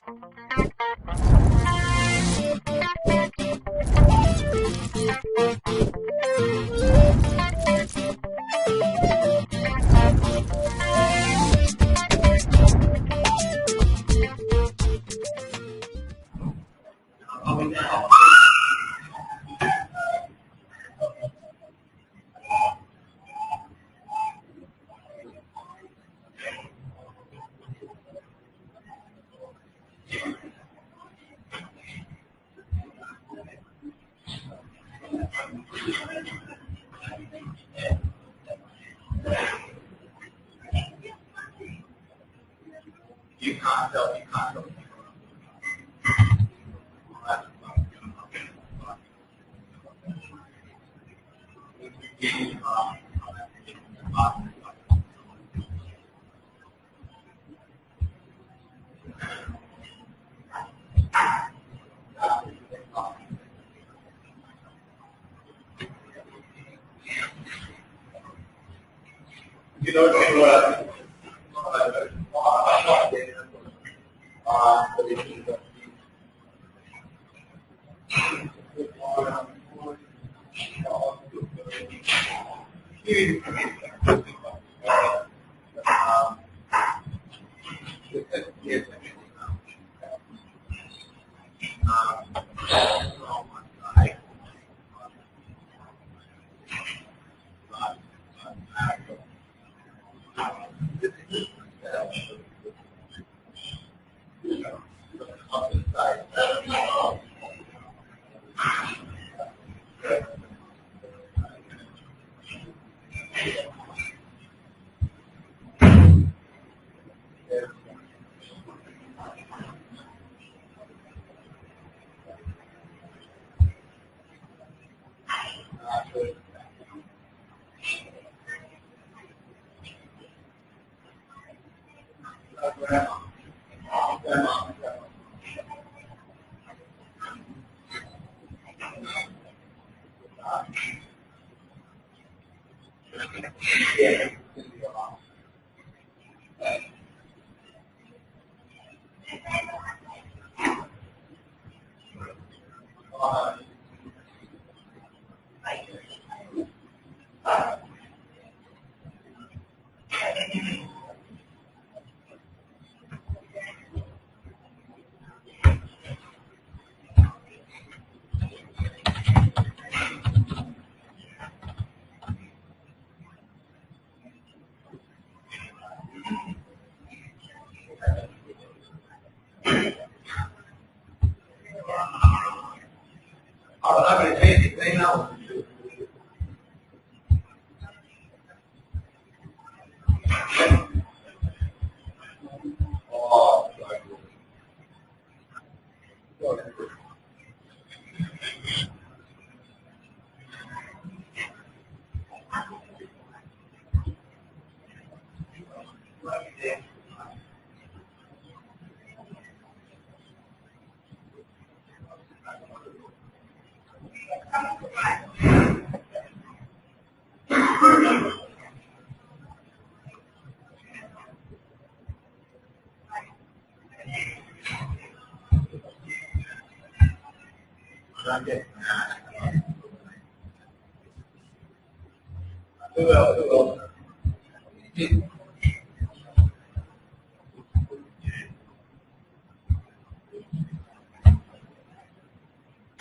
You can't tell, you can't tell. You know what?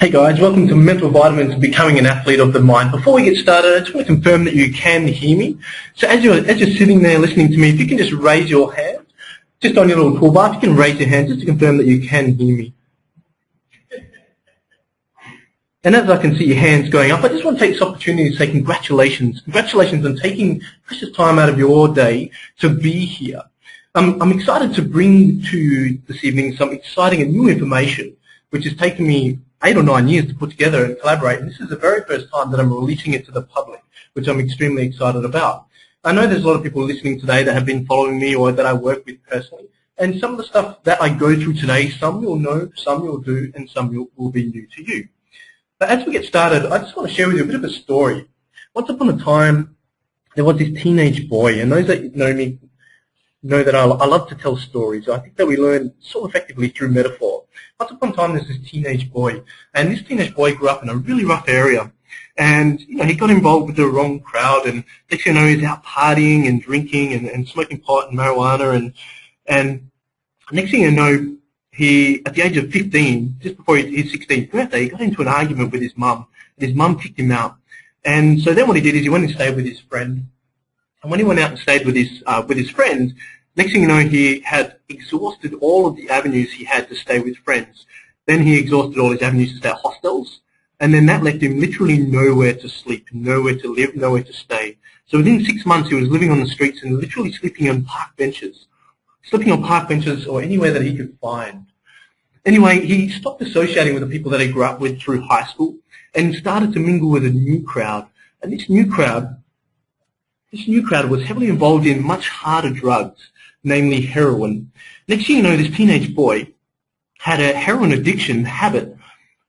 Hey guys, welcome to Mental Vitamins Becoming an Athlete of the Mind. Before we get started, I just want to confirm that you can hear me. So as you're sitting there listening to me, if you can just raise your hand, just on your little toolbar, if you can raise your hand just to confirm that you can hear me. And as I can see your hands going up, I just want to take this opportunity to say congratulations. Congratulations on taking precious time out of your day to be here. I'm excited to bring to you this evening some exciting and new information, which has taken me 8 or 9 years to put together and collaborate. And this is the very first time that I'm releasing it to the public, which I'm extremely excited about. I know there's a lot of people listening today that have been following me or that I work with personally. And some of the stuff that I go through today, some you'll know, some you'll do, and some will be new to you. But as we get started, I just want to share with you a bit of a story. Once upon a time, there was this teenage boy, and those that know me know that I love to tell stories. I think that we learn so effectively through metaphor. Once upon a time, there's this teenage boy, and this teenage boy grew up in a really rough area. And he got involved with the wrong crowd, and next thing you know, he's out partying and drinking and smoking pot and marijuana, and next thing you know, he, at the age of 15, just before his 16th birthday, he got into an argument with his mum, and his mum kicked him out. And so then what he did is he went and stayed with his friend. And when he went out and stayed with his friend, next thing you know, he had exhausted all of the avenues he had to stay with friends. Then he exhausted all his avenues to stay at hostels, and then that left him literally nowhere to sleep, nowhere to live, nowhere to stay. So within 6 months, he was living on the streets and literally sleeping on park benches or anywhere that he could find. Anyway, he stopped associating with the people that he grew up with through high school and started to mingle with a new crowd. And this new crowd was heavily involved in much harder drugs, namely heroin. Next thing you know, this teenage boy had a heroin addiction habit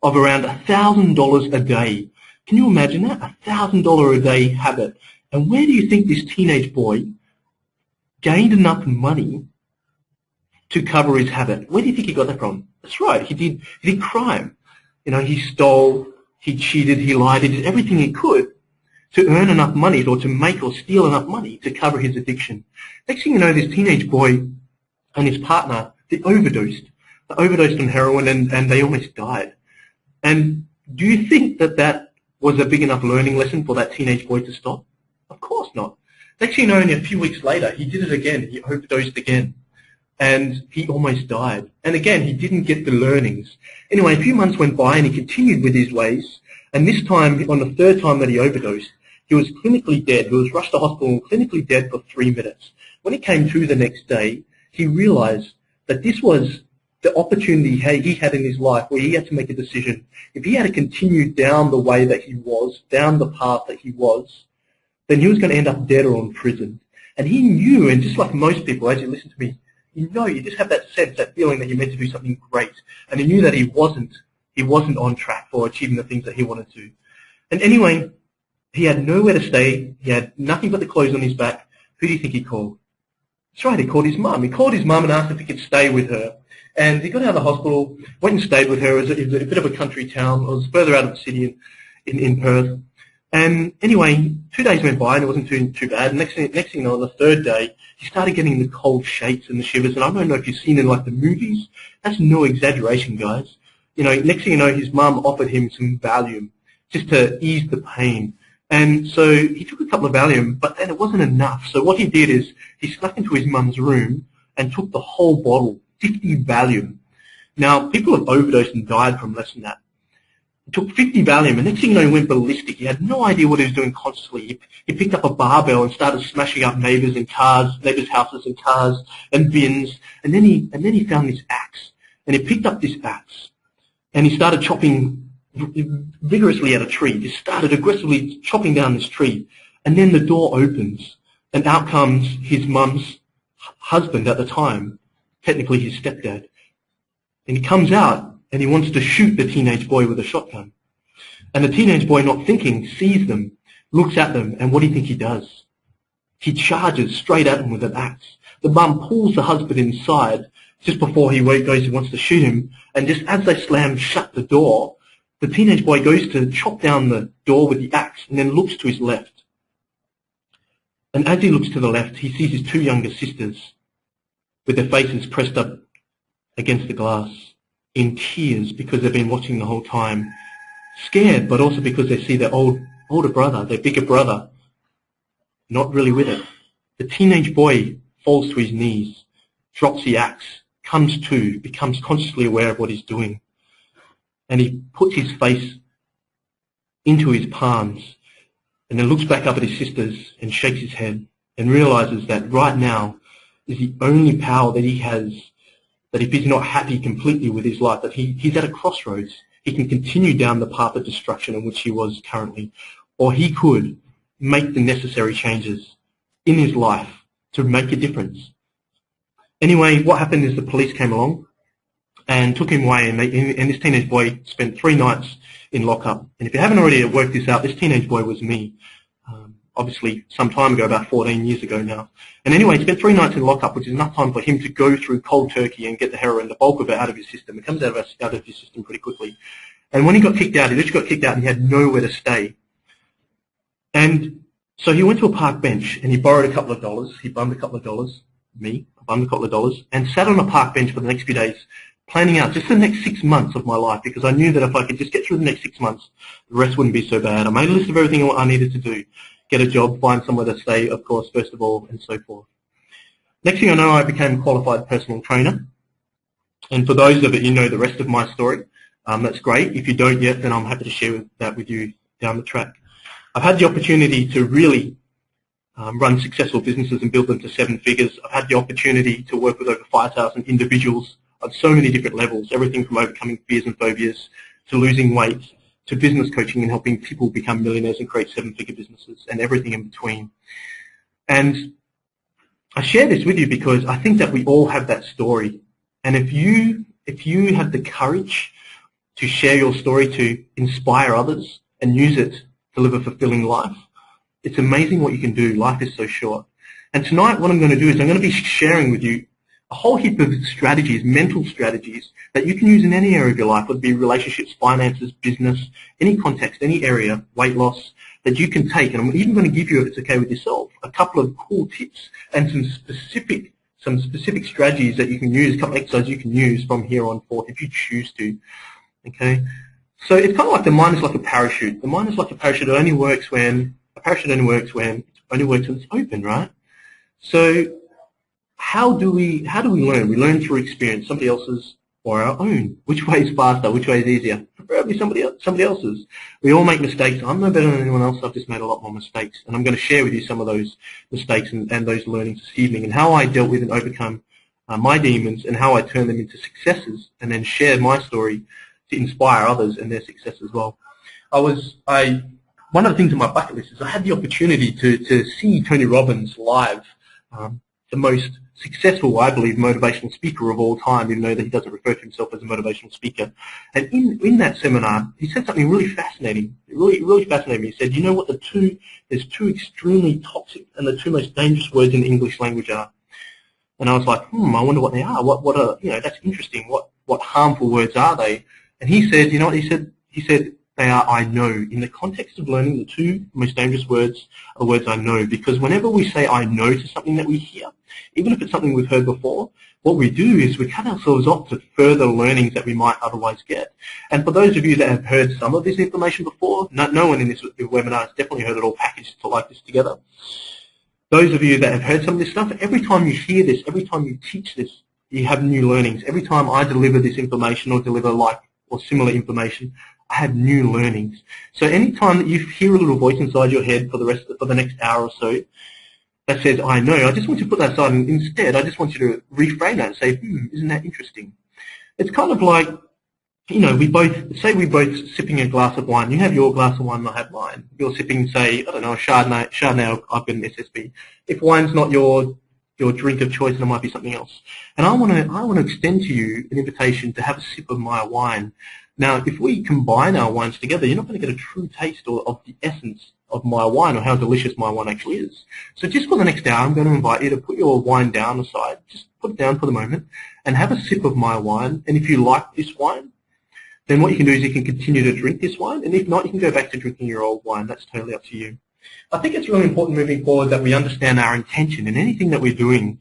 of around $1,000 a day. Can you imagine that? $1,000 a day habit. And where do you think this teenage boy gained enough money to cover his habit? Where do you think he got that from? That's right, he did crime. He stole, he cheated, he lied, he did everything he could to earn enough money or to make or steal enough money to cover his addiction. Next thing you know, this teenage boy and his partner, they overdosed. They overdosed on heroin and they almost died. And do you think that that was a big enough learning lesson for that teenage boy to stop? Of course not. Next thing you know, only a few weeks later, he did it again. He overdosed again. And he almost died. And again, he didn't get the learnings. Anyway, a few months went by and he continued with his ways. And this time, on the third time that he overdosed, he was clinically dead. He was rushed to hospital, clinically dead for 3 minutes. When he came to the next day, he realized that this was the opportunity he had in his life where he had to make a decision. If he had to continue down the way that he was, down the path that he was, then he was going to end up dead or in prison. And he knew, and just like most people, as you listen to me, you just have that sense, that feeling that you're meant to do something great. And he knew that he wasn't on track for achieving the things that he wanted to. And anyway, he had nowhere to stay. He had nothing but the clothes on his back. Who do you think he called? That's right, he called his mum. He called his mum and asked if he could stay with her. And he got out of the hospital, went and stayed with her. It was a bit of a country town. It was further out of the city in Perth. And anyway, 2 days went by and it wasn't too bad. Next thing you know, on the third day, he started getting the cold shakes and the shivers. And I don't know if you've seen it like the movies. That's no exaggeration, guys. Next thing you know, his mum offered him some Valium just to ease the pain. And so he took a couple of Valium, but then it wasn't enough. So what he did is he snuck into his mum's room and took the whole bottle, 50 Valium. Now, people have overdosed and died from less than that. He took 50 Valium, and next thing you know, he went ballistic. He had no idea what he was doing consciously. He picked up a barbell and started smashing up neighbors' houses and cars and bins. And then he found this axe, and he picked up this axe, and he started chopping vigorously at a tree. Just started aggressively chopping down this tree, and then the door opens, and out comes his mum's husband at the time, technically his stepdad, and he comes out. And he wants to shoot the teenage boy with a shotgun. And the teenage boy, not thinking, sees them, looks at them, and what do you think he does? He charges straight at them with an axe. The mum pulls the husband inside just before he goes and wants to shoot him, and just as they slam shut the door, the teenage boy goes to chop down the door with the axe and then looks to his left. And as he looks to the left, he sees his two younger sisters with their faces pressed up against the glass, in tears because they've been watching the whole time, scared, but also because they see their older brother, their bigger brother, not really with it. The teenage boy falls to his knees, drops the axe, comes to, becomes consciously aware of what he's doing, and he puts his face into his palms and then looks back up at his sisters and shakes his head and realizes that right now is the only power that he has, that if he's not happy completely with his life, that he's at a crossroads. He can continue down the path of destruction in which he was currently, or he could make the necessary changes in his life to make a difference. Anyway, what happened is the police came along and took him away, and this teenage boy spent 3 nights in lockup. And if you haven't already worked this out, this teenage boy was me. obviously some time ago, about 14 years ago now. And anyway, he spent 3 nights in lockup, which is enough time for him to go through cold turkey and get the heroin, the bulk of it, out of his system. It comes out of his system pretty quickly. And when he got kicked out, he literally got kicked out and he had nowhere to stay. And so he went to a park bench and he borrowed a couple of dollars. He bummed a couple of dollars, I bummed a couple of dollars, and sat on a park bench for the next few days, planning out just the next 6 months of my life, because I knew that if I could just get through the next 6 months, the rest wouldn't be so bad. I made a list of everything I needed to do. Get a job, find somewhere to stay, of course, first of all, and so forth. Next thing I know, I became a qualified personal trainer. And for those of you know the rest of my story, that's great. If you don't yet, then I'm happy to share that with you down the track. I've had the opportunity to really run successful businesses and build them to 7 figures. I've had the opportunity to work with over 5,000 individuals on so many different levels, everything from overcoming fears and phobias to losing weight to business coaching and helping people become millionaires and create 7-figure businesses and everything in between. And I share this with you because I think that we all have that story. And if you have the courage to share your story to inspire others and use it to live a fulfilling life, it's amazing what you can do. Life is so short. And tonight what I'm going to do is I'm going to be sharing with you a whole heap of strategies, mental strategies, that you can use in any area of your life, whether it be relationships, finances, business, any context, any area, weight loss, that you can take. And I'm even going to give you, if it's okay with yourself, a couple of cool tips and some specific strategies that you can use, a couple of exercises you can use from here on forth if you choose to. Okay? So it's kind of like the mind is like a parachute. The mind is like a parachute. It only works when a parachute only works when it's open, right? So how do we learn? We learn through experience, somebody else's or our own. Which way is faster? Which way is easier? Preferably somebody else's. We all make mistakes. I'm no better than anyone else. I've just made a lot more mistakes. And I'm going to share with you some of those mistakes and those learnings this evening and how I dealt with and overcome my demons and how I turned them into successes and then share my story to inspire others and their success as well. One of the things on my bucket list is I had the opportunity to see Tony Robbins live, the most successful, I believe, motivational speaker of all time, even though that he doesn't refer to himself as a motivational speaker. And in that seminar, he said something really fascinating. It really fascinated me. He said, you know what there's two extremely toxic and the 2 most dangerous words in the English language are. And I was like, I wonder what they are. What are, that's interesting. What harmful words are they? And he said, you know what he said? He said, they are I know. In the context of learning, the 2 most dangerous words are words I know, because whenever we say I know to something that we hear, even if it's something we've heard before, what we do is we cut ourselves off to further learnings that we might otherwise get. And for those of you that have heard some of this information before, no one in this webinar has definitely heard it all packaged like this together. Those of you that have heard some of this stuff, every time you hear this, every time you teach this, you have new learnings. Every time I deliver this information or deliver like or similar information, I have new learnings. So any time that you hear a little voice inside your head for the next hour or so that says, I know, I just want you to put that aside, and instead I just want you to reframe that and say, isn't that interesting? It's kind of like, we both sipping a glass of wine. You have your glass of wine and I have mine. You're sipping, say, I don't know, a Chardonnay, I've got an SSB. If wine's not your drink of choice, then it might be something else. And I want to extend to you an invitation to have a sip of my wine. Now, if we combine our wines together, you're not going to get a true taste of the essence of my wine or how delicious my wine actually is. So just for the next hour, I'm going to invite you to put your wine down aside, just put it down for the moment, and have a sip of my wine. And if you like this wine, then what you can do is you can continue to drink this wine, and if not, you can go back to drinking your old wine. That's totally up to you. I think it's really important moving forward that we understand our intention in anything that we're doing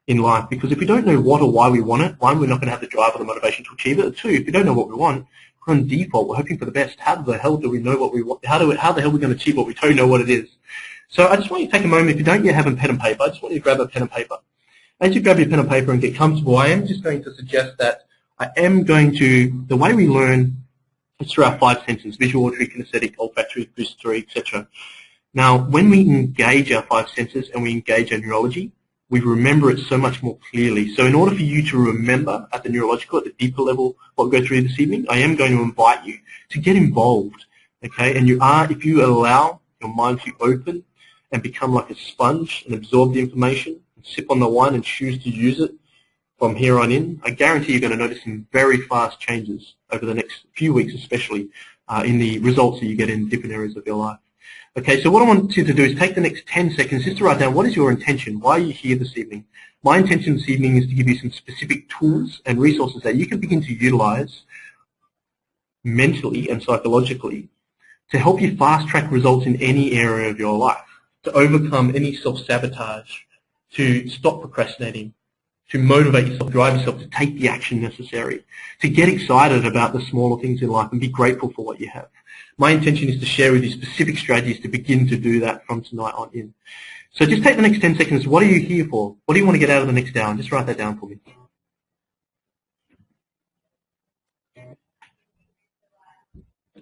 in life, because if we don't know what or why we want it, one, we're not going to have the drive or the motivation to achieve it. Two, if we don't know what we want, we're on default, we're hoping for the best. How the hell do we know what we want? How the hell are we going to achieve what we don't know what it is? So I just want you to take a moment, if you don't yet have a pen and paper, I just want you to grab a pen and paper. As you grab your pen and paper and get comfortable, I am just going to suggest that the way we learn is through our 5 senses: visual, auditory, kinesthetic, olfactory, gustatory, etc. Now, when we engage our 5 senses and we engage our neurology, we remember it so much more clearly. So in order for you to remember at the neurological, at the deeper level, what we go through this evening, I am going to invite you to get involved, okay? And if you allow your mind to open and become like a sponge and absorb the information, and sip on the wine and choose to use it from here on in, I guarantee you're going to notice some very fast changes over the next few weeks, especially in the results that you get in different areas of your life. Okay, so what I want you to do is take the next 10 seconds just to write down what is your intention. Why are you here this evening? My intention this evening is to give you some specific tools and resources that you can begin to utilize mentally and psychologically to help you fast-track results in any area of your life, to overcome any self-sabotage, to stop procrastinating, to motivate yourself, drive yourself to take the action necessary, to get excited about the smaller things in life and be grateful for what you have. My intention is to share with you specific strategies to begin to do that from tonight on in. So just take the next 10 seconds. What are you here for? What do you want to get out of the next hour? And just write that down for me.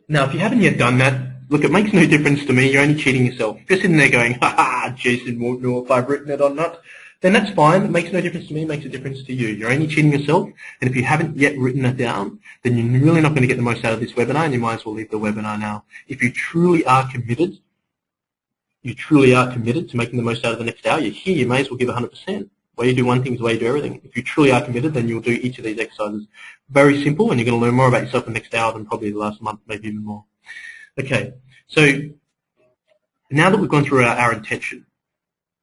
Now, if you haven't yet done that, look, it makes no difference to me. You're only cheating yourself. If you're sitting there going, ha ha, Jason won't know if I've written it or not, then that's fine. It makes no difference to me. It makes a difference to you. You're only cheating yourself. And if you haven't yet written it down, then you're really not going to get the most out of this webinar, and you might as well leave the webinar now. If you truly are committed, to making the most out of the next hour, you're here, you may as well give 100%. The way you do one thing is the way you do everything. If you truly are committed, then you'll do each of these exercises. Very simple, and you're going to learn more about yourself in the next hour than probably the last month, maybe even more. Okay, so now that we've gone through our intention,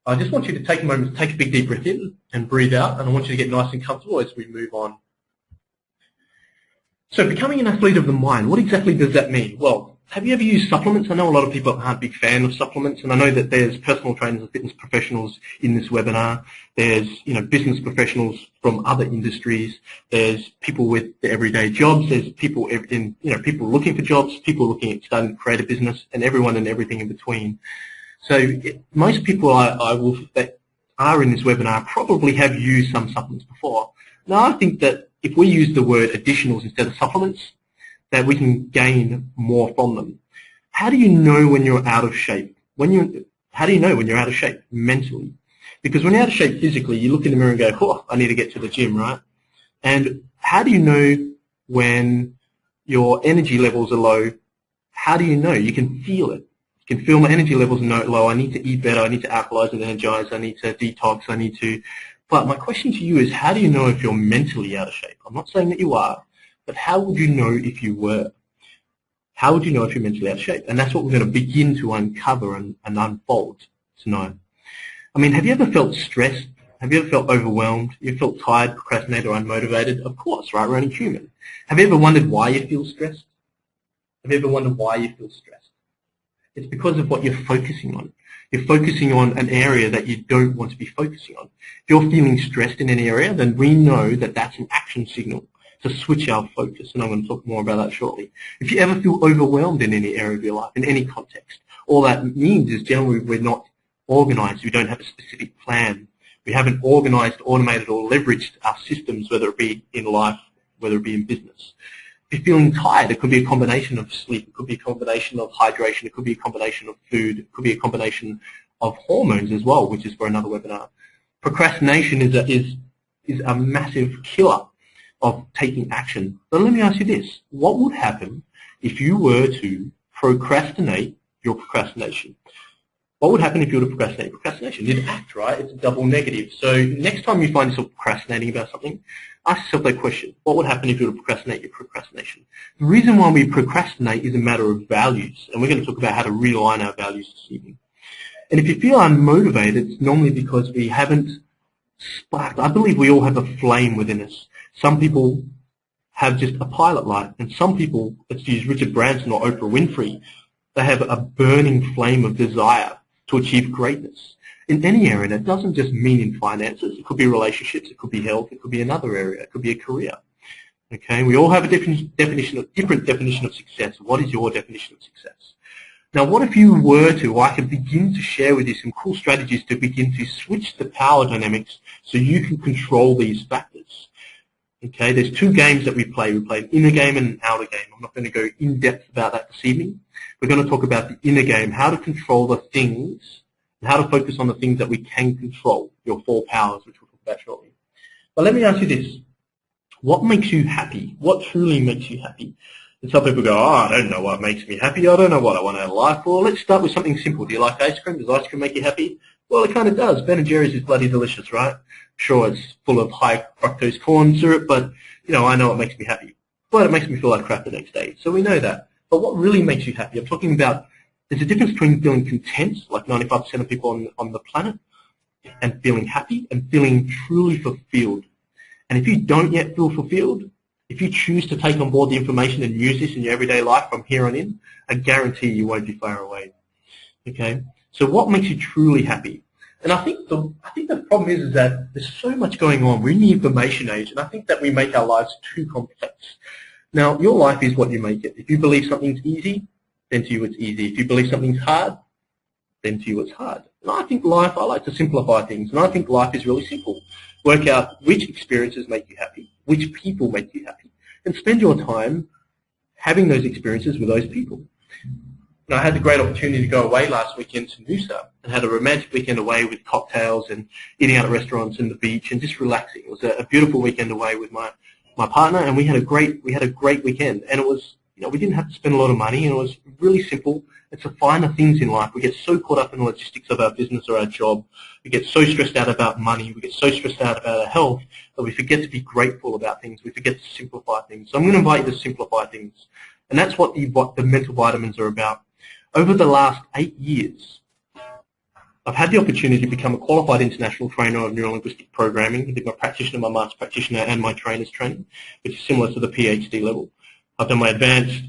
I just want you to take a moment to take a big deep breath in and breathe out, and I want you to get nice and comfortable as we move on. So becoming an athlete of the mind, what exactly does that mean? Well, have you ever used supplements? I know a lot of people aren't a big fan of supplements, and I know that there's personal trainers and fitness professionals in this webinar. There's business professionals from other industries. There's people with their everyday jobs. There's people in people looking for jobs, people looking at starting to create a business, and everyone and everything in between. So most people that are in this webinar probably have used some supplements before. Now I think that if we use the word additionals instead of supplements, that we can gain more from them. How do you know when you're out of shape? How do you know when you're out of shape mentally? Because when you're out of shape physically, you look in the mirror and go, oh, I need to get to the gym, right? And how do you know when your energy levels are low? How do you know? You can feel it. You can feel my energy levels are low. I need to eat better. I need to alkalize and energize. I need to detox. But my question to you is, how do you know if you're mentally out of shape? I'm not saying that you are, but how would you know if you were? How would you know if you're mentally out of shape? And that's what we're going to begin to uncover and unfold tonight. I mean, have you ever felt stressed? Have you ever felt overwhelmed? You felt tired, procrastinated, or unmotivated? Of course, right? We're only human. Have you ever wondered why you feel stressed? Have you ever wondered why you feel stressed? It's because of what you're focusing on. You're focusing on an area that you don't want to be focusing on. If you're feeling stressed in an area, then we know that that's an action signal to switch our focus, and I'm going to talk more about that shortly. If you ever feel overwhelmed in any area of your life, in any context, all that means is generally we're not organized. We don't have a specific plan. We haven't organized, automated, or leveraged our systems, whether it be in life, whether it be in business. If you're feeling tired, it could be a combination of sleep, it could be a combination of hydration, it could be a combination of food, it could be a combination of hormones as well, which is for another webinar. Procrastination is a massive killer of taking action. But let me ask you this. What would happen if you were to procrastinate your procrastination? What would happen if you were to procrastinate procrastination? You'd act, right? It's a double negative. So next time you find yourself procrastinating about something, ask yourself that question. What would happen if you were to procrastinate your procrastination? The reason why we procrastinate is a matter of values, and we're going to talk about how to realign our values this evening. And if you feel unmotivated, it's normally because we haven't sparked. I believe we all have a flame within us. Some people have just a pilot light, and some people, let's use Richard Branson or Oprah Winfrey, they have a burning flame of desire to achieve greatness in any area. That doesn't just mean in finances. It could be relationships, it could be health, it could be another area, it could be a career. Okay, we all have a different definition of success. What is your definition of success? Now, what if you were to, I could begin to share with you some cool strategies to begin to switch the power dynamics so you can control these factors. Okay, there's two games that we play. We play an inner game and an outer game. I'm not going to go in depth about that this evening. We're going to talk about the inner game, how to control the things, and how to focus on the things that we can control, your four powers, which we'll talk about shortly. But let me ask you this. What makes you happy? What truly makes you happy? And some people go, oh, I don't know what makes me happy. I don't know what I want out of life. Well, let's start with something simple. Do you like ice cream? Does ice cream make you happy? Well, it kind of does. Ben & Jerry's is bloody delicious, right? Sure, it's full of high fructose corn syrup, but, I know it makes me happy. But it makes me feel like crap the next day. So we know that. But what really makes you happy? I'm talking about There's a difference between feeling content, like 95% of people on the planet, and feeling happy and feeling truly fulfilled. And if you don't yet feel fulfilled, if you choose to take on board the information and use this in your everyday life from here on in, I guarantee you won't be far away. Okay? So what makes you truly happy? And I think the problem is that there's so much going on. We're in the information age, and I think that we make our lives too complex. Now, your life is what you make it. If you believe something's easy, then to you it's easy. If you believe something's hard, then to you it's hard. And I think life, I like to simplify things, and I think life is really simple. Work out which experiences make you happy, which people make you happy, and spend your time having those experiences with those people. And I had the great opportunity to go away last weekend to Noosa and had a romantic weekend away with cocktails and eating out at restaurants and the beach and just relaxing. It was a beautiful weekend away with my partner, and we had a great weekend. And it was, we didn't have to spend a lot of money, and it was really simple. It's the finer things in life. We get so caught up in the logistics of our business or our job. We get so stressed out about money. We get so stressed out about our health that we forget to be grateful about things. We forget to simplify things. So I'm going to invite you to simplify things. And that's what the mental vitamins are about. Over the last 8 years, I've had the opportunity to become a qualified international trainer of neuro-linguistic programming. I did my practitioner, my master practitioner, and my trainer's training, which is similar to the PhD level. I've done my advanced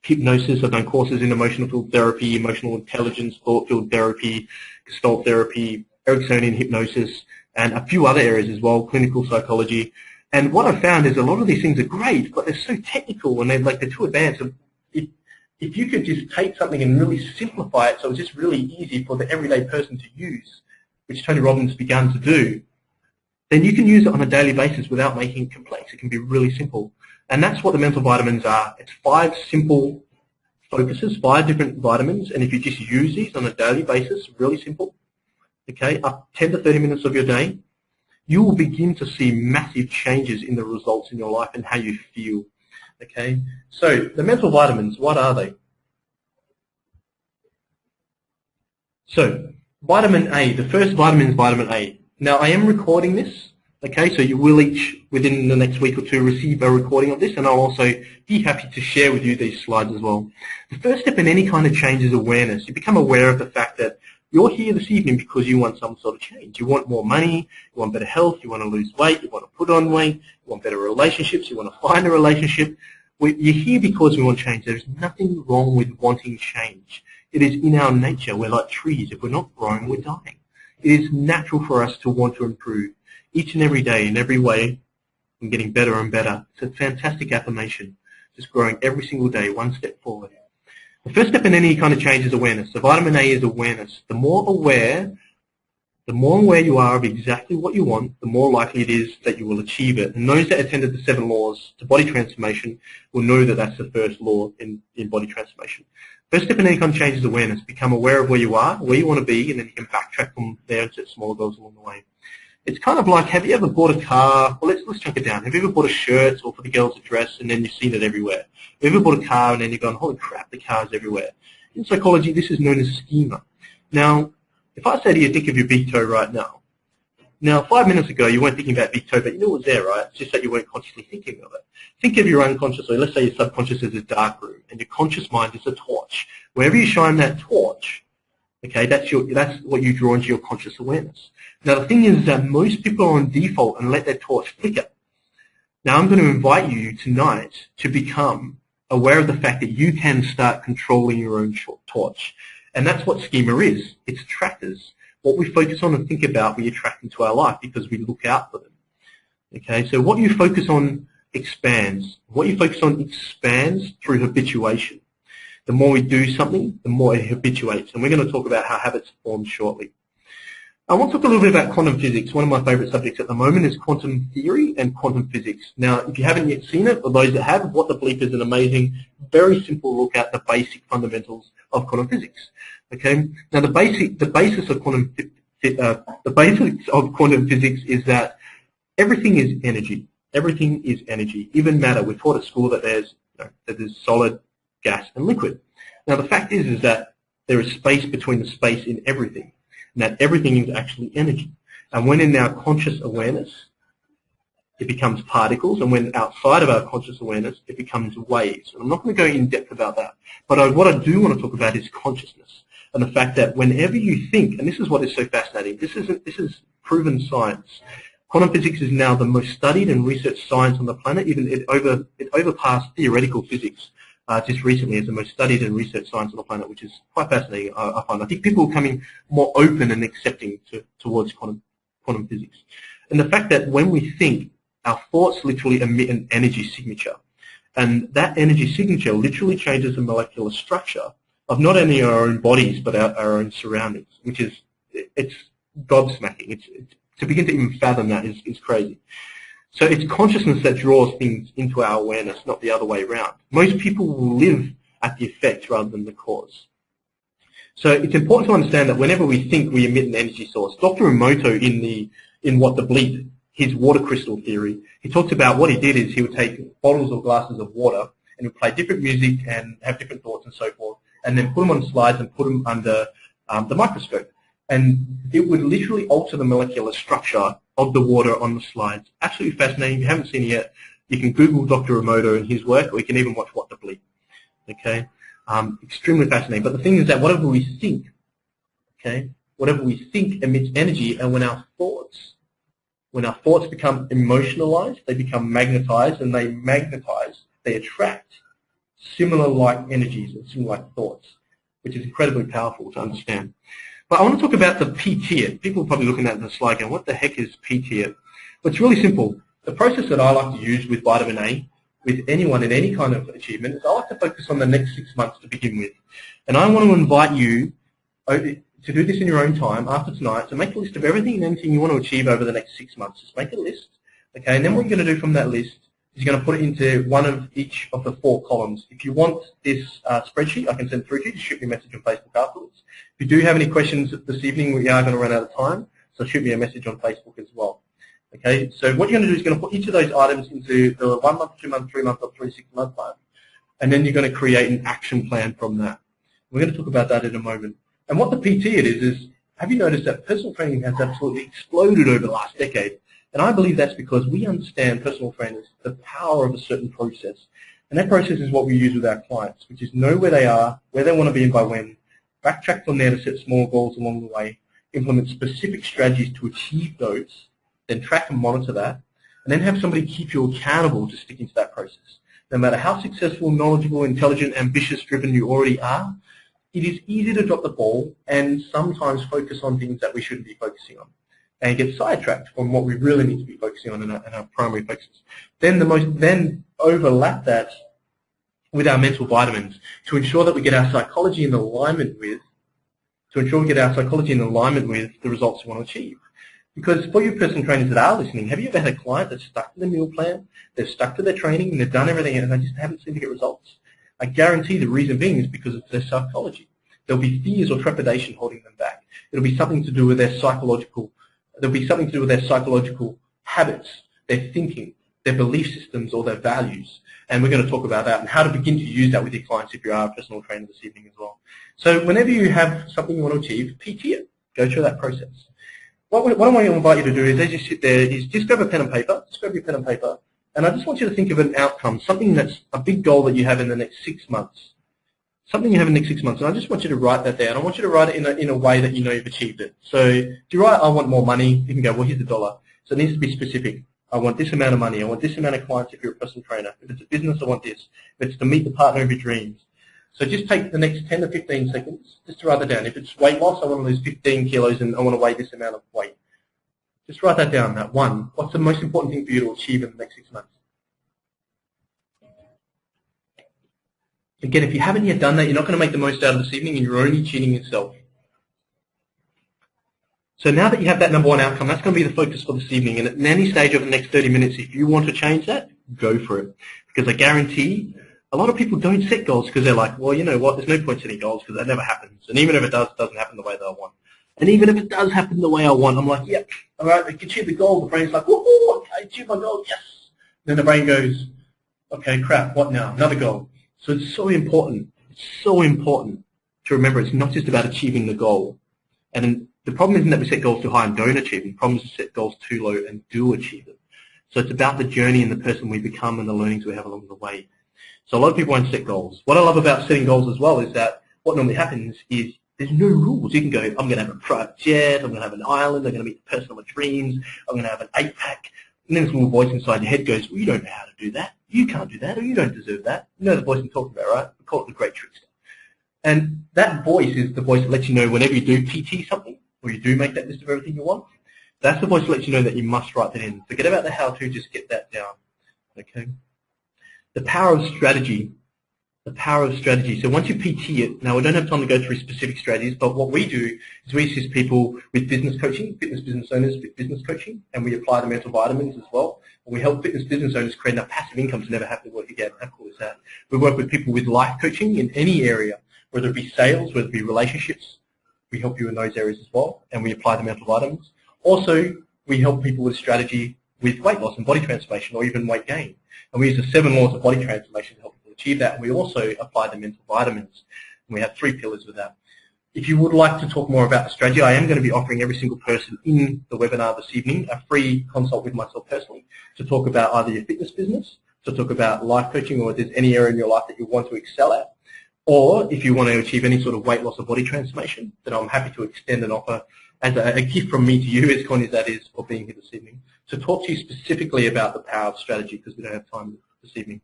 hypnosis. I've done courses in emotional field therapy, emotional intelligence, thought field therapy, Gestalt therapy, Ericksonian hypnosis, and a few other areas as well, clinical psychology. And what I've found is a lot of these things are great, but they're so technical and they're too advanced. If you could just take something and really simplify it so it's just really easy for the everyday person to use, which Tony Robbins began to do, then you can use it on a daily basis without making it complex. It can be really simple. And that's what the mental vitamins are. It's 5 simple focuses, 5 different vitamins, and if you just use these on a daily basis, really simple, okay, up 10 to 30 minutes of your day, you will begin to see massive changes in the results in your life and how you feel. Okay, so the mental vitamins, what are they? So, vitamin A, the first vitamin is vitamin A. Now, I am recording this, okay, so you will each, within the next week or two, receive a recording of this, and I'll also be happy to share with you these slides as well. The first step in any kind of change is awareness. You become aware of the fact that you're here this evening because you want some sort of change. You want more money, you want better health, you want to lose weight, you want to put on weight, you want better relationships, you want to find a relationship. You're here because we want change. There's nothing wrong with wanting change. It is in our nature. We're like trees. If we're not growing, we're dying. It is natural for us to want to improve each and every day in every way and getting better and better. It's a fantastic affirmation, just growing every single day, one step forward. The first step in any kind of change is awareness. So vitamin A is awareness. The more aware you are of exactly what you want, the more likely it is that you will achieve it. And those that attended the 7 laws to body transformation will know that that's the first law in body transformation. First step in any kind of change is awareness. Become aware of where you are, where you want to be, and then you can backtrack from there and set smaller goals along the way. It's kind of like, have you ever bought a car? Well, let's chunk it down. Have you ever bought a shirt or for the girls a dress and then you've seen it everywhere? Have you ever bought a car and then you've gone, holy crap, the car's everywhere? In psychology, this is known as schema. Now, if I say to you, think of your big toe right now. Now, 5 minutes ago, you weren't thinking about big toe, but you knew it was there, right? It's just that you weren't consciously thinking of it. Think of your unconscious, or let's say your subconscious is a dark room, and your conscious mind is a torch. Wherever you shine that torch, okay, that's what you draw into your conscious awareness. Now, the thing is that most people are on default and let their torch flicker. Now, I'm going to invite you tonight to become aware of the fact that you can start controlling your own torch. And that's what schema is. It's attractors. What we focus on and think about, we attract into our life because we look out for them. Okay, so what you focus on expands. What you focus on expands through habituation. The more we do something, the more it habituates. And we're going to talk about how habits form shortly. I want to talk a little bit about quantum physics. One of my favorite subjects at the moment is quantum theory and quantum physics. Now, if you haven't yet seen it, or those that have, What the Bleep is an amazing, very simple look at the basic fundamentals of quantum physics. Okay. Now, the basis of quantum physics is that everything is energy. Everything is energy. Even matter. We're taught at school that there's solid, gas, and liquid. Now, the fact is that there is space between the space in everything. And that everything is actually energy. And when in our conscious awareness, it becomes particles, and when outside of our conscious awareness, it becomes waves. And I'm not going to go in depth about that, but what I do want to talk about is consciousness, and the fact that whenever you think, and this is what is so fascinating, this is proven science. Quantum physics is now the most studied and researched science on the planet. Even it overpassed theoretical physics just recently as the most studied and researched science on the planet, which is quite fascinating, I find. I think people are becoming more open and accepting towards quantum physics. And the fact that when we think, our thoughts literally emit an energy signature. And that energy signature literally changes the molecular structure of not only our own bodies, but our own surroundings, which is, it's gobsmacking. To begin to even fathom that is crazy. So it's consciousness that draws things into our awareness, not the other way around. Most people will live at the effect rather than the cause. So it's important to understand that whenever we think, we emit an energy source. Dr. Emoto in What the Bleep, his water crystal theory, he talked about what he did is he would take bottles or glasses of water and he would play different music and have different thoughts and so forth, and then put them on slides and put them under the microscope. And it would literally alter the molecular structure of the water on the slides. Absolutely fascinating. If you haven't seen it yet, you can Google Dr. Emoto and his work, or you can even watch What the Bleep. Okay? Extremely fascinating. But the thing is that whatever we think, okay, whatever we think emits energy, and when our thoughts become emotionalized, they become magnetized, and they magnetize, they attract similar-like energies and similar-like thoughts, which is incredibly powerful to understand. But I want to talk about the PT. People are probably looking at the slide going, what the heck is PT? But it's really simple. The process that I like to use with vitamin A, with anyone in any kind of achievement, is I like to focus on the next 6 months to begin with. And I want to invite you to do this in your own time after tonight, to make a list of everything and anything you want to achieve over the next 6 months. Just make a list, okay? And then what you're going to do from that list is you're going to put it into one of each of the 4 columns. If you want this spreadsheet, I can send it through to you. Just shoot me a message on Facebook afterwards. If you do have any questions this evening, we are going to run out of time, so shoot me a message on Facebook as well. Okay, so what you're going to do is going to put each of those items into the 1 month, 2 month, 3 month, or 3 6 month plan, and then you're going to create an action plan from that. We're going to talk about that in a moment. And what the PT it is have you noticed that personal training has absolutely exploded over the last decade? And I believe that's because we understand, personal trainers, the power of a certain process. And that process is what we use with our clients, which is know where they are, where they want to be and by when, backtrack from there to set small goals along the way, implement specific strategies to achieve those, then track and monitor that, and then have somebody keep you accountable to sticking to that process. No matter how successful, knowledgeable, intelligent, ambitious, driven you already are, it is easy to drop the ball and sometimes focus on things that we shouldn't be focusing on and get sidetracked from what we really need to be focusing on in our primary focuses. Then overlap that with our mental vitamins to ensure that we get our psychology in alignment with the results we want to achieve. Because for you personal trainers that are listening, have you ever had a client that's stuck to the meal plan, they've stuck to their training, and they've done everything, and they just haven't seemed to get results? I guarantee the reason being is because of their psychology. There'll be fears or trepidation holding them back. It'll be something to do with their psychological habits, their thinking, their belief systems, or their values. And we're going to talk about that and how to begin to use that with your clients if you are a personal trainer this evening as well. So whenever you have something you want to achieve, PT it. Go through that process. What I want to invite you to do is, as you sit there, is just grab a pen and paper. Just grab your pen and paper. And I just want you to think of an outcome, something that's a big goal that you have in the next 6 months. Something you have in the next 6 months. And I just want you to write that down. I want you to write it in a way that you know you've achieved it. So if you write, I want more money, you can go, well, here's $1. So it needs to be specific. I want this amount of money. I want this amount of clients if you're a personal trainer. If it's a business, I want this. If it's to meet the partner of your dreams. So just take the next 10 to 15 seconds just to write that down. If it's weight loss, I want to lose 15 kilos and I want to weigh this amount of weight. Just write that down, that one. What's the most important thing for you to achieve in the next 6 months? Again, if you haven't yet done that, you're not going to make the most out of this evening and you're only cheating yourself. So now that you have that number one outcome, that's going to be the focus for this evening. And at any stage of the next 30 minutes, if you want to change that, go for it. Because I guarantee a lot of people don't set goals because they're like, well, you know what, there's no point setting goals because that never happens. And even if it does, it doesn't happen the way that I want. And even if it does happen the way I want, I'm like, yep, all right, I can achieve the goal. The brain's like, woohoo, okay, I achieved my goal, yes. Then the brain goes, okay, crap, what now? Another goal. So it's so important to remember it's not just about achieving the goal. And the problem isn't that we set goals too high and don't achieve them. The problem is to set goals too low and do achieve them. So it's about the journey and the person we become and the learnings we have along the way. So a lot of people won't set goals. What I love about setting goals as well is that what normally happens is there's no rules. You can go, I'm going to have a private jet, I'm going to have an island, I'm going to meet the person of my dreams, I'm going to have an 8-pack. And then this little voice inside your head goes, well, you don't know how to do that. You can't do that, or you don't deserve that. You know the voice I'm talking about, right? We call it the great trickster. And that voice is the voice that lets you know whenever you do PT something, or you do make that list of everything you want, that's the voice that lets you know that you must write that in. Forget about the how-to, just get that down. Okay? The power of strategy. The power of strategy. So once you PT it, now we don't have time to go through specific strategies, but what we do is we assist people with business coaching, fitness business owners with business coaching, and we apply the mental vitamins as well. And we help fitness business owners create enough passive income to never have to work again. How cool is that? We work with people with life coaching in any area, whether it be sales, whether it be relationships. We help you in those areas as well, and we apply the mental vitamins. Also, we help people with strategy with weight loss and body transformation, or even weight gain. And we use the 7 laws of body transformation to help people achieve that. And we also apply the mental vitamins. And we have 3 pillars with that. If you would like to talk more about the strategy, I am going to be offering every single person in the webinar this evening a free consult with myself personally to talk about either your fitness business, to talk about life coaching, or if there's any area in your life that you want to excel at, or if you want to achieve any sort of weight loss or body transformation, then I'm happy to extend an offer as a gift from me to you, as corny as that is, for being here this evening, to talk to you specifically about the power of strategy, because we don't have time this evening.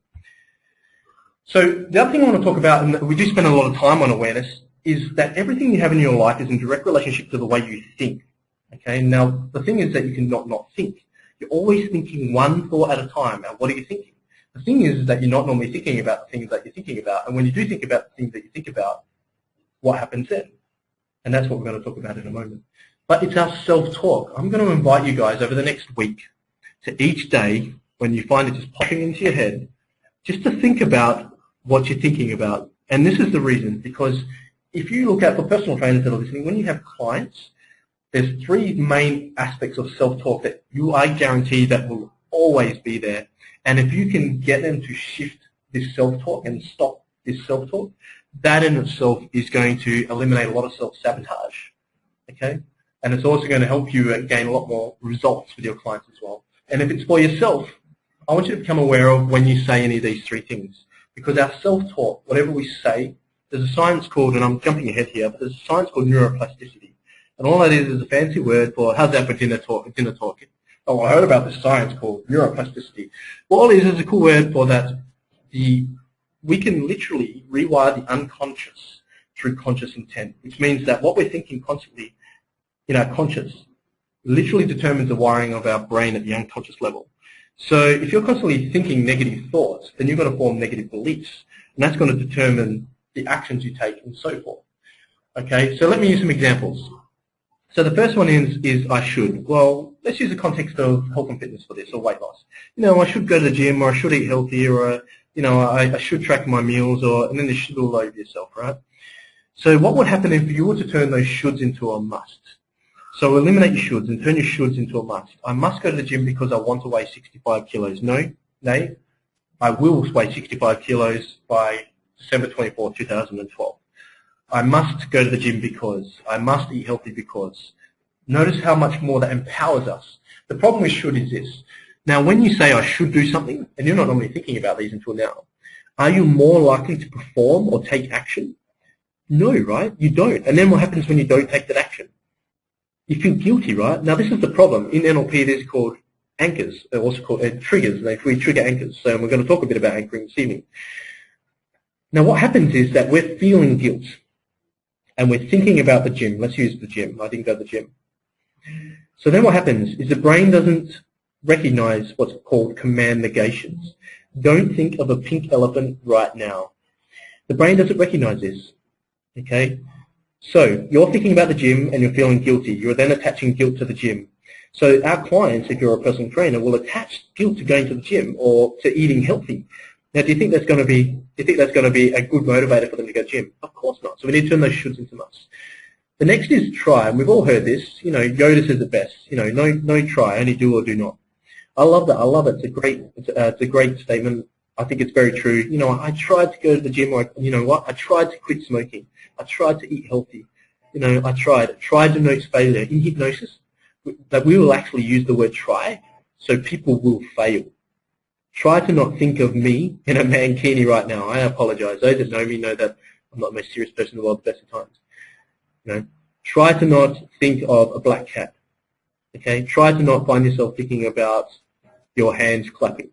So the other thing I want to talk about, and we do spend a lot of time on awareness, is that everything you have in your life is in direct relationship to the way you think. Okay. Now the thing is that you cannot not think. You're always thinking one thought at a time. And what are you thinking? The thing is that you're not normally thinking about the things that you're thinking about. And when you do think about the things that you think about, what happens then? And that's what we're going to talk about in a moment. But it's our self-talk. I'm going to invite you guys over the next week to each day, when you find it just popping into your head, just to think about what you're thinking about. And this is the reason, because if you look at, for personal trainers that are listening, when you have clients, there's 3 main aspects of self-talk that I guarantee that will always be there. And if you can get them to shift this self-talk and stop this self-talk, that in itself is going to eliminate a lot of self-sabotage. Okay? And it's also going to help you gain a lot more results with your clients as well. And if it's for yourself, I want you to become aware of when you say any of these 3 things. Because our self-talk, whatever we say, there's a science called, and I'm jumping ahead here, but there's a science called neuroplasticity. And all that is a fancy word for, how's that for dinner talk? Oh, I heard about this science called neuroplasticity. Well, all it is a cool word for that. We can literally rewire the unconscious through conscious intent, which means that what we're thinking constantly in our conscious literally determines the wiring of our brain at the unconscious level. So if you're constantly thinking negative thoughts, then you've got to form negative beliefs, and that's going to determine the actions you take and so forth. Okay, so let me use some examples. So the first one is I should. Well, let's use the context of health and fitness for this, or weight loss. You know, I should go to the gym, or I should eat healthier, or, you know, I should track my meals, and then you should all over yourself, right? So what would happen if you were to turn those shoulds into a must? So eliminate your shoulds and turn your shoulds into a must. I must go to the gym because I want to weigh 65 kilos. No, nay, I will weigh 65 kilos by December 24, 2012. I must go to the gym because. I must eat healthy because. Notice how much more that empowers us. The problem with should is this. Now, when you say I should do something, and you're not normally thinking about these until now, are you more likely to perform or take action? No, right? You don't. And then what happens when you don't take that action? You feel guilty, right? Now, this is the problem. In NLP, it is called anchors, also called triggers. We trigger anchors. So we're going to talk a bit about anchoring this evening. Now, what happens is that we're feeling guilt, and we're thinking about the gym. Let's use the gym. I didn't go to the gym. So then what happens is the brain doesn't recognize what's called command negations. Don't think of a pink elephant right now. The brain doesn't recognize this. Okay? So you're thinking about the gym and you're feeling guilty. You're then attaching guilt to the gym. So our clients, if you're a personal trainer, will attach guilt to going to the gym or to eating healthy. Now, do you think that's going to be a good motivator for them to go to the gym? Of course not. So we need to turn those shoulds into musts. The next is try, and we've all heard this. You know, Yoda says it best. You know, no try, only do or do not. I love that. I love it. It's a great statement. I think it's very true. You know, I tried to go to the gym, or you know what? I tried to quit smoking. I tried to eat healthy. You know, I tried. Tried denotes failure. In hypnosis, that we will actually use the word try. so people will fail. Try to not think of me in a mankini right now. I apologize. Those that know me know that I'm not the most serious person in the world at the best of times. You know, try to not think of a black cat. Okay, try to not find yourself thinking about your hands clapping.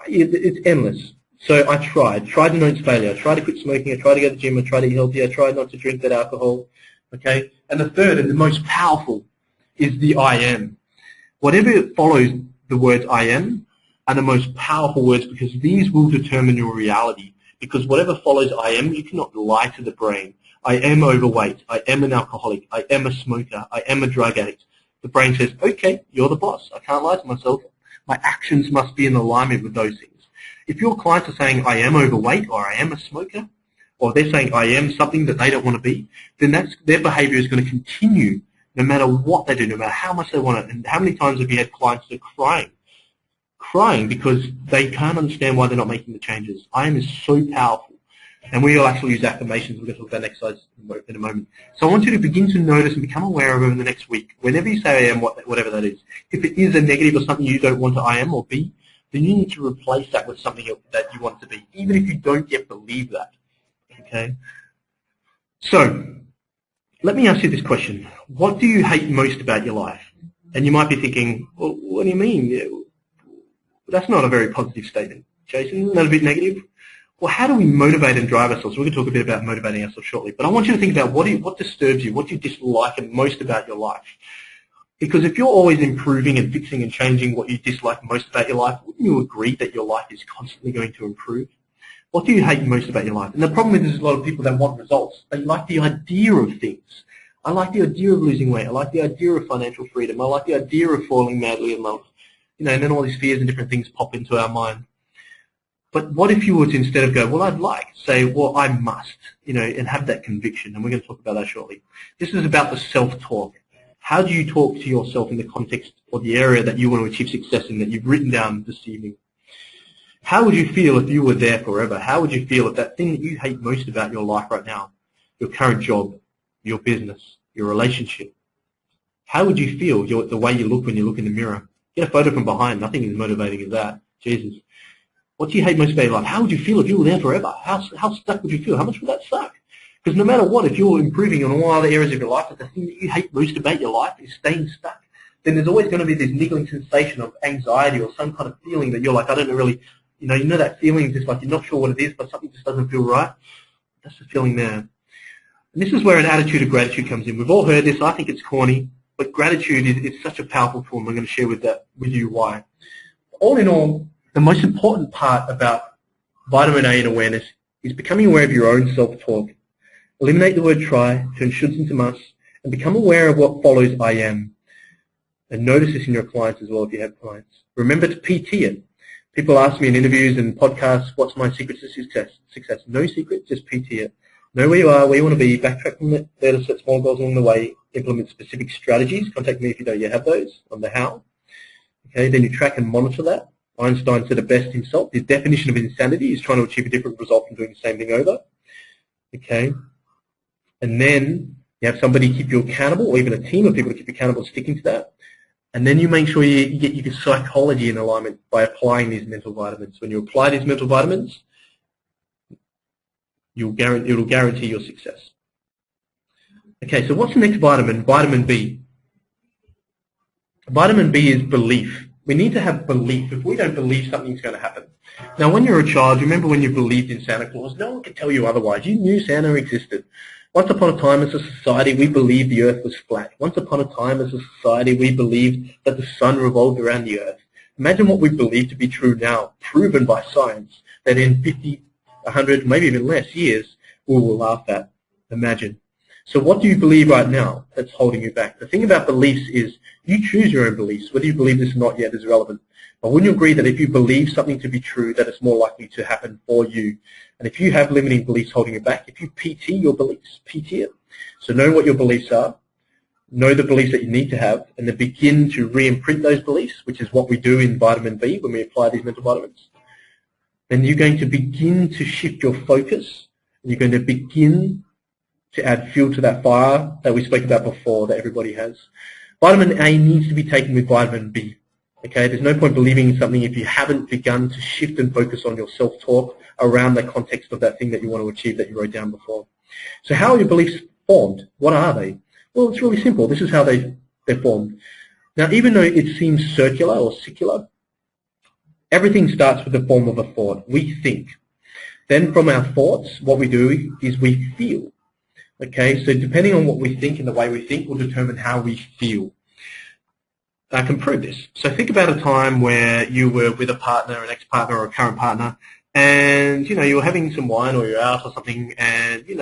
It's endless. So I tried to notice failure. I tried to quit smoking. I tried to go to the gym. I tried to eat healthy. I tried not to drink that alcohol. Okay, and the third and the most powerful is the I am. Whatever follows the words I am are the most powerful words, because these will determine your reality. Because whatever follows I am, you cannot lie to the brain. I am overweight. I am an alcoholic. I am a smoker. I am a drug addict. The brain says, okay, you're the boss. I can't lie to myself. My actions must be in alignment with those things. If your clients are saying, I am overweight, or I am a smoker, or they're saying, I am something that they don't want to be, then their behavior is going to continue no matter what they do, no matter how much they want it. And how many times have you had clients that are crying because they can't understand why they're not making the changes? I am is so powerful. And we will actually use affirmations. We're going to talk about exercise in a moment. So I want you to begin to notice and become aware of over the next week. Whenever you say I am, whatever that is, if it is a negative or something you don't want to I am or be, then you need to replace that with something that you want to be, even if you don't yet believe that. Okay? So let me ask you this question. What do you hate most about your life? And you might be thinking, well, what do you mean? That's not a very positive statement, Jason. Isn't that a bit negative? Well, how do we motivate and drive ourselves? We're going to talk a bit about motivating ourselves shortly. But I want you to think about what disturbs you, what do you dislike most about your life? Because if you're always improving and fixing and changing what you dislike most about your life, wouldn't you agree that your life is constantly going to improve? What do you hate most about your life? And the problem is there's a lot of people that want results. They like the idea of things. I like the idea of losing weight. I like the idea of financial freedom. I like the idea of falling madly in love. You know, and then all these fears and different things pop into our mind. But what if you were to instead of go, well, I'd like, say, well, I must, you know, and have that conviction. And we're going to talk about that shortly. This is about the self-talk. How do you talk to yourself in the context or the area that you want to achieve success in that you've written down this evening? How would you feel if you were there forever? How would you feel if that thing that you hate most about your life right now, your current job, your business, your relationship, how would you feel the way you look when you look in the mirror? Get a photo from behind. Nothing is motivating as that. Jesus. What do you hate most about your life? How would you feel if you were there forever? How stuck would you feel? How much would that suck? Because no matter what, if you're improving in all other areas of your life, but the thing that you hate most about your life is staying stuck, then there's always going to be this niggling sensation of anxiety or some kind of feeling that you're like, I don't really, you know that feeling just like you're not sure what it is, but something just doesn't feel right. That's the feeling there. And this is where an attitude of gratitude comes in. We've all heard this. I think it's corny, but gratitude is such a powerful tool, and I'm going to share with you why. All in all, the most important part about vitamin A and awareness is becoming aware of your own self-talk. Eliminate the word try, turn shoulds into musts, and become aware of what follows I am. And notice this in your clients as well if you have clients. Remember to PT it. People ask me in interviews and podcasts, what's my secret to success? No secret, just PT it. Know where you are, where you want to be, backtrack from there to set small goals along the way, implement specific strategies. Contact me if you don't yet have those on the how. Okay, then you track and monitor that. Einstein said it best himself. The definition of insanity is trying to achieve a different result from doing the same thing over. Okay, and then you have somebody keep you accountable, or even a team of people to keep you accountable, sticking to that. And then you make sure you get your psychology in alignment by applying these mental vitamins. When you apply these mental vitamins, it'll guarantee your success. Okay, so what's the next vitamin? Vitamin B. Vitamin B is belief. We need to have belief. If we don't believe, something's going to happen. Now, when you're a child, remember when you believed in Santa Claus? No one could tell you otherwise. You knew Santa existed. Once upon a time as a society, we believed the earth was flat. Once upon a time as a society, we believed that the sun revolved around the earth. Imagine what we believe to be true now, proven by science, that in 50, 100, maybe even less years, we will laugh at. Imagine. So what do you believe right now that's holding you back? The thing about beliefs is you choose your own beliefs. Whether you believe this or not yet is irrelevant. But wouldn't you agree that if you believe something to be true, that it's more likely to happen for you? And if you have limiting beliefs holding you back, if you PT your beliefs, PT it. So know what your beliefs are, know the beliefs that you need to have, and then begin to re-imprint those beliefs, which is what we do in vitamin B when we apply these mental vitamins. Then you're going to begin to shift your focus, and you're going to begin to add fuel to that fire that we spoke about before that everybody has. Vitamin A needs to be taken with vitamin B. Okay, there's no point believing in something if you haven't begun to shift and focus on your self-talk around the context of that thing that you want to achieve that you wrote down before. So how are your beliefs formed? What are they? Well, it's really simple. This is how they're formed. Now, even though it seems circular or secular, everything starts with the form of a thought. We think. Then from our thoughts, what we do is we feel. Okay, so depending on what we think and the way we think will determine how we feel. I can prove this. So think about a time where you were with a partner, an ex-partner or a current partner, and you were having some wine or you're out or something, and you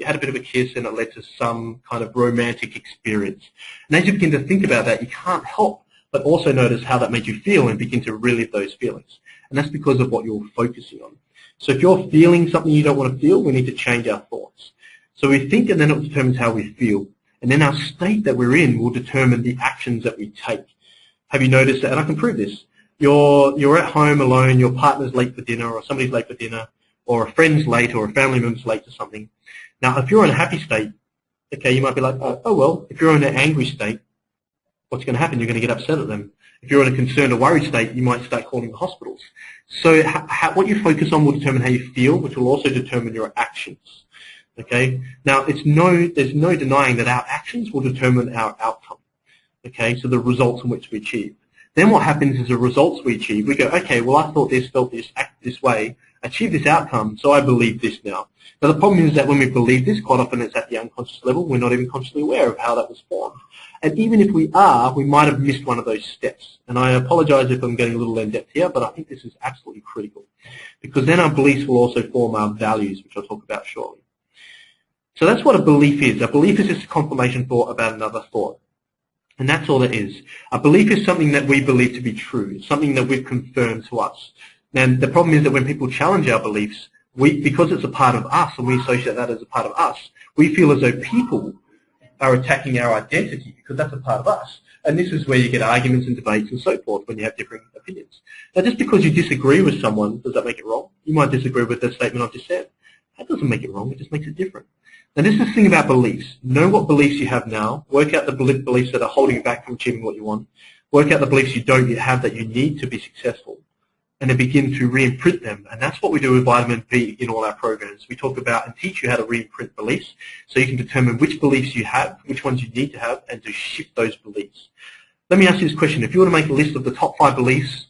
had a bit of a kiss and it led to some kind of romantic experience. And as you begin to think about that, you can't help but also notice how that made you feel and begin to relive those feelings. And that's because of what you're focusing on. So if you're feeling something you don't want to feel, we need to change our thoughts. So we think, and then it determines how we feel. And then our state that we're in will determine the actions that we take. Have you noticed that? And I can prove this. You're at home alone, your partner's late for dinner, or somebody's late for dinner, or a friend's late, or a family member's late to something. Now, if you're in a happy state, okay, you might be like, oh well. If you're in an angry state, what's going to happen? You're going to get upset at them. If you're in a concerned or worried state, you might start calling the hospitals. So what you focus on will determine how you feel, which will also determine your actions. Okay. Now, there's no denying that our actions will determine our outcome. Okay, so the results in which we achieve. Then what happens is the results we achieve, we go, okay, well, I thought this, felt this, acted this way, achieved this outcome, so I believe this now. Now, the problem is that when we believe this, quite often it's at the unconscious level, we're not even consciously aware of how that was formed. And even if we are, we might have missed one of those steps. And I apologize if I'm getting a little in-depth here, but I think this is absolutely critical. Because then our beliefs will also form our values, which I'll talk about shortly. So that's what a belief is. A belief is just a confirmation thought about another thought. And that's all it is. A belief is something that we believe to be true. It's something that we've confirmed to us. And the problem is that when people challenge our beliefs, because it's a part of us and we associate that as a part of us, we feel as though people are attacking our identity because that's a part of us. And this is where you get arguments and debates and so forth when you have differing opinions. Now, just because you disagree with someone, does that make it wrong? You might disagree with the statement I've just said. That doesn't make it wrong. It just makes it different. And this is the thing about beliefs. Know what beliefs you have now. Work out the beliefs that are holding you back from achieving what you want. Work out the beliefs you don't yet have that you need to be successful. And then begin to re-imprint them. And that's what we do with Vitamin B in all our programs. We talk about and teach you how to re-imprint beliefs so you can determine which beliefs you have, which ones you need to have, and to shift those beliefs. Let me ask you this question. If you want to make a list of the top 5 beliefs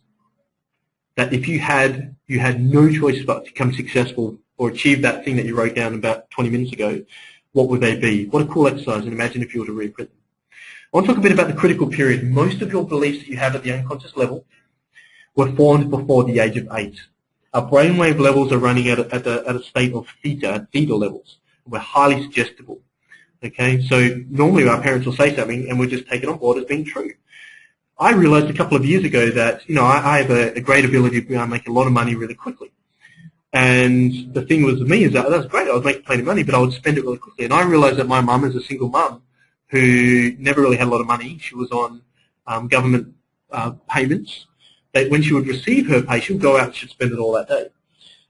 that if you had no choice but to become successful or achieve that thing that you wrote down about 20 minutes ago, what would they be? What a cool exercise, and imagine if you were to reprint them. I want to talk a bit about the critical period. Most of your beliefs that you have at the unconscious level were formed before the age of 8. Our brainwave levels are running at a state of theta levels. We're highly suggestible. Okay, so normally our parents will say something and we'll just take it on board as being true. I realized a couple of years ago that, I have a great ability to make a lot of money really quickly. And the thing was with me is that was great. I was making plenty of money, but I would spend it really quickly. And I realized that my mum is a single mum who never really had a lot of money. She was on government payments. That when she would receive her pay, she would go out and she'd spend it all that day.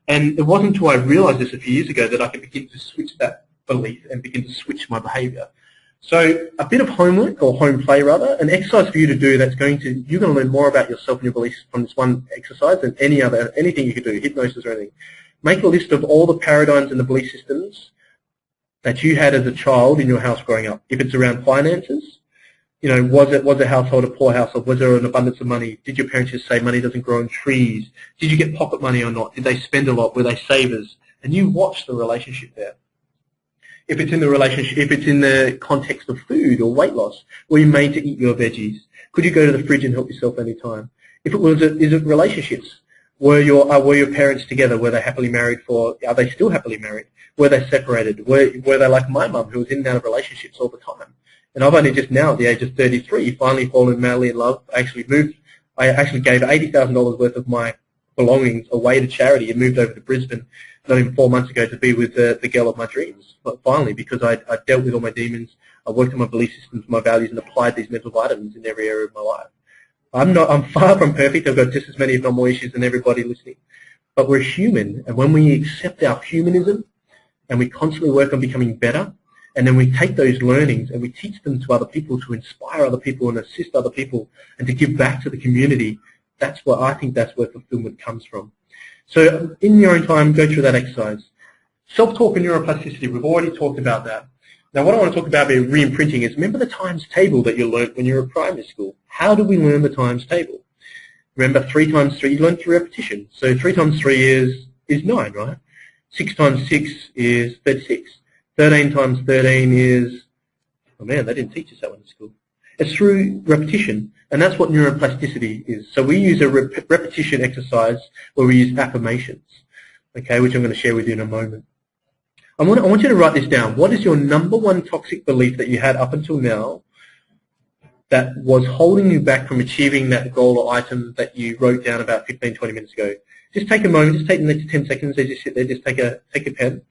And it wasn't until I realized this a few years ago that I could begin to switch that belief and begin to switch my behavior. So a bit of homework, or home play rather, an exercise for you to do that's you're going to learn more about yourself and your beliefs from this one exercise than anything you could do, hypnosis or anything. Make a list of all the paradigms and the belief systems that you had as a child in your house growing up. If it's around finances, was a household a poor household? Was there an abundance of money? Did your parents just say money doesn't grow on trees? Did you get pocket money or not? Did they spend a lot? Were they savers? And you watch the relationship there. If it's in the relationship, if it's in the context of food or weight loss, were you made to eat your veggies? Could you go to the fridge and help yourself anytime? If it was, is it relationships? Were your parents together? Were they happily married are they still happily married? Were they separated? Were they like my mum, who was in and out of relationships all the time? And I've only just now, at the age of 33, finally fallen madly in love. I actually gave $80,000 worth of my belongings away to charity and moved over to Brisbane not even 4 months ago to be with the girl of my dreams. But finally, because I dealt with all my demons, I worked on my belief systems, my values, and applied these mental vitamins in every area of my life. I'm far from perfect. I've got just as many, if not more, issues than everybody listening. But we're human, and when we accept our humanism and we constantly work on becoming better, And then we take those learnings and we teach them to other people to inspire other people and assist other people and to give back to the community. That's what I think that's where fulfillment comes from. So in your own time, go through that exercise. Self-talk and neuroplasticity, we've already talked about that. Now what I want to talk about re-imprinting is, remember the times table that you learned when you were in primary school? How do we learn the times table? Remember 3 times 3, you learned through repetition. So 3 times 3 is 9, right? 6 times 6 is 36. 13 times 13 is, oh man, they didn't teach us that one in school. It's through repetition, and that's what neuroplasticity is. So we use a repetition exercise where we use affirmations, okay, which I'm going to share with you in a moment. I want you to write this down. What is your number one toxic belief that you had up until now that was holding you back from achieving that goal or item that you wrote down about 15, 20 minutes ago? Just take a moment, just take the next 10 seconds as you sit there, just take a pen.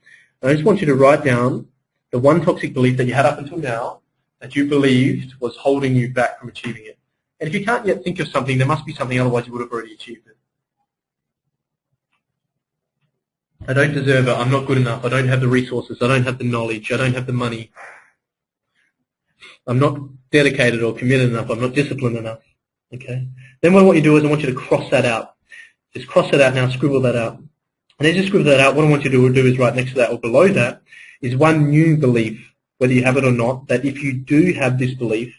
I just want you to write down the one toxic belief that you had up until now that you believed was holding you back from achieving it. And if you can't yet think of something, there must be something, otherwise you would have already achieved it. I don't deserve it, I'm not good enough, I don't have the resources, I don't have the knowledge, I don't have the money. I'm not dedicated or committed enough, I'm not disciplined enough. Okay. Then what I want you to do is I want you to cross that out. Just cross that out now, scribble that out. And as you scribble that out, what I want you to do is right next to that or below that is one new belief, whether you have it or not, that if you do have this belief,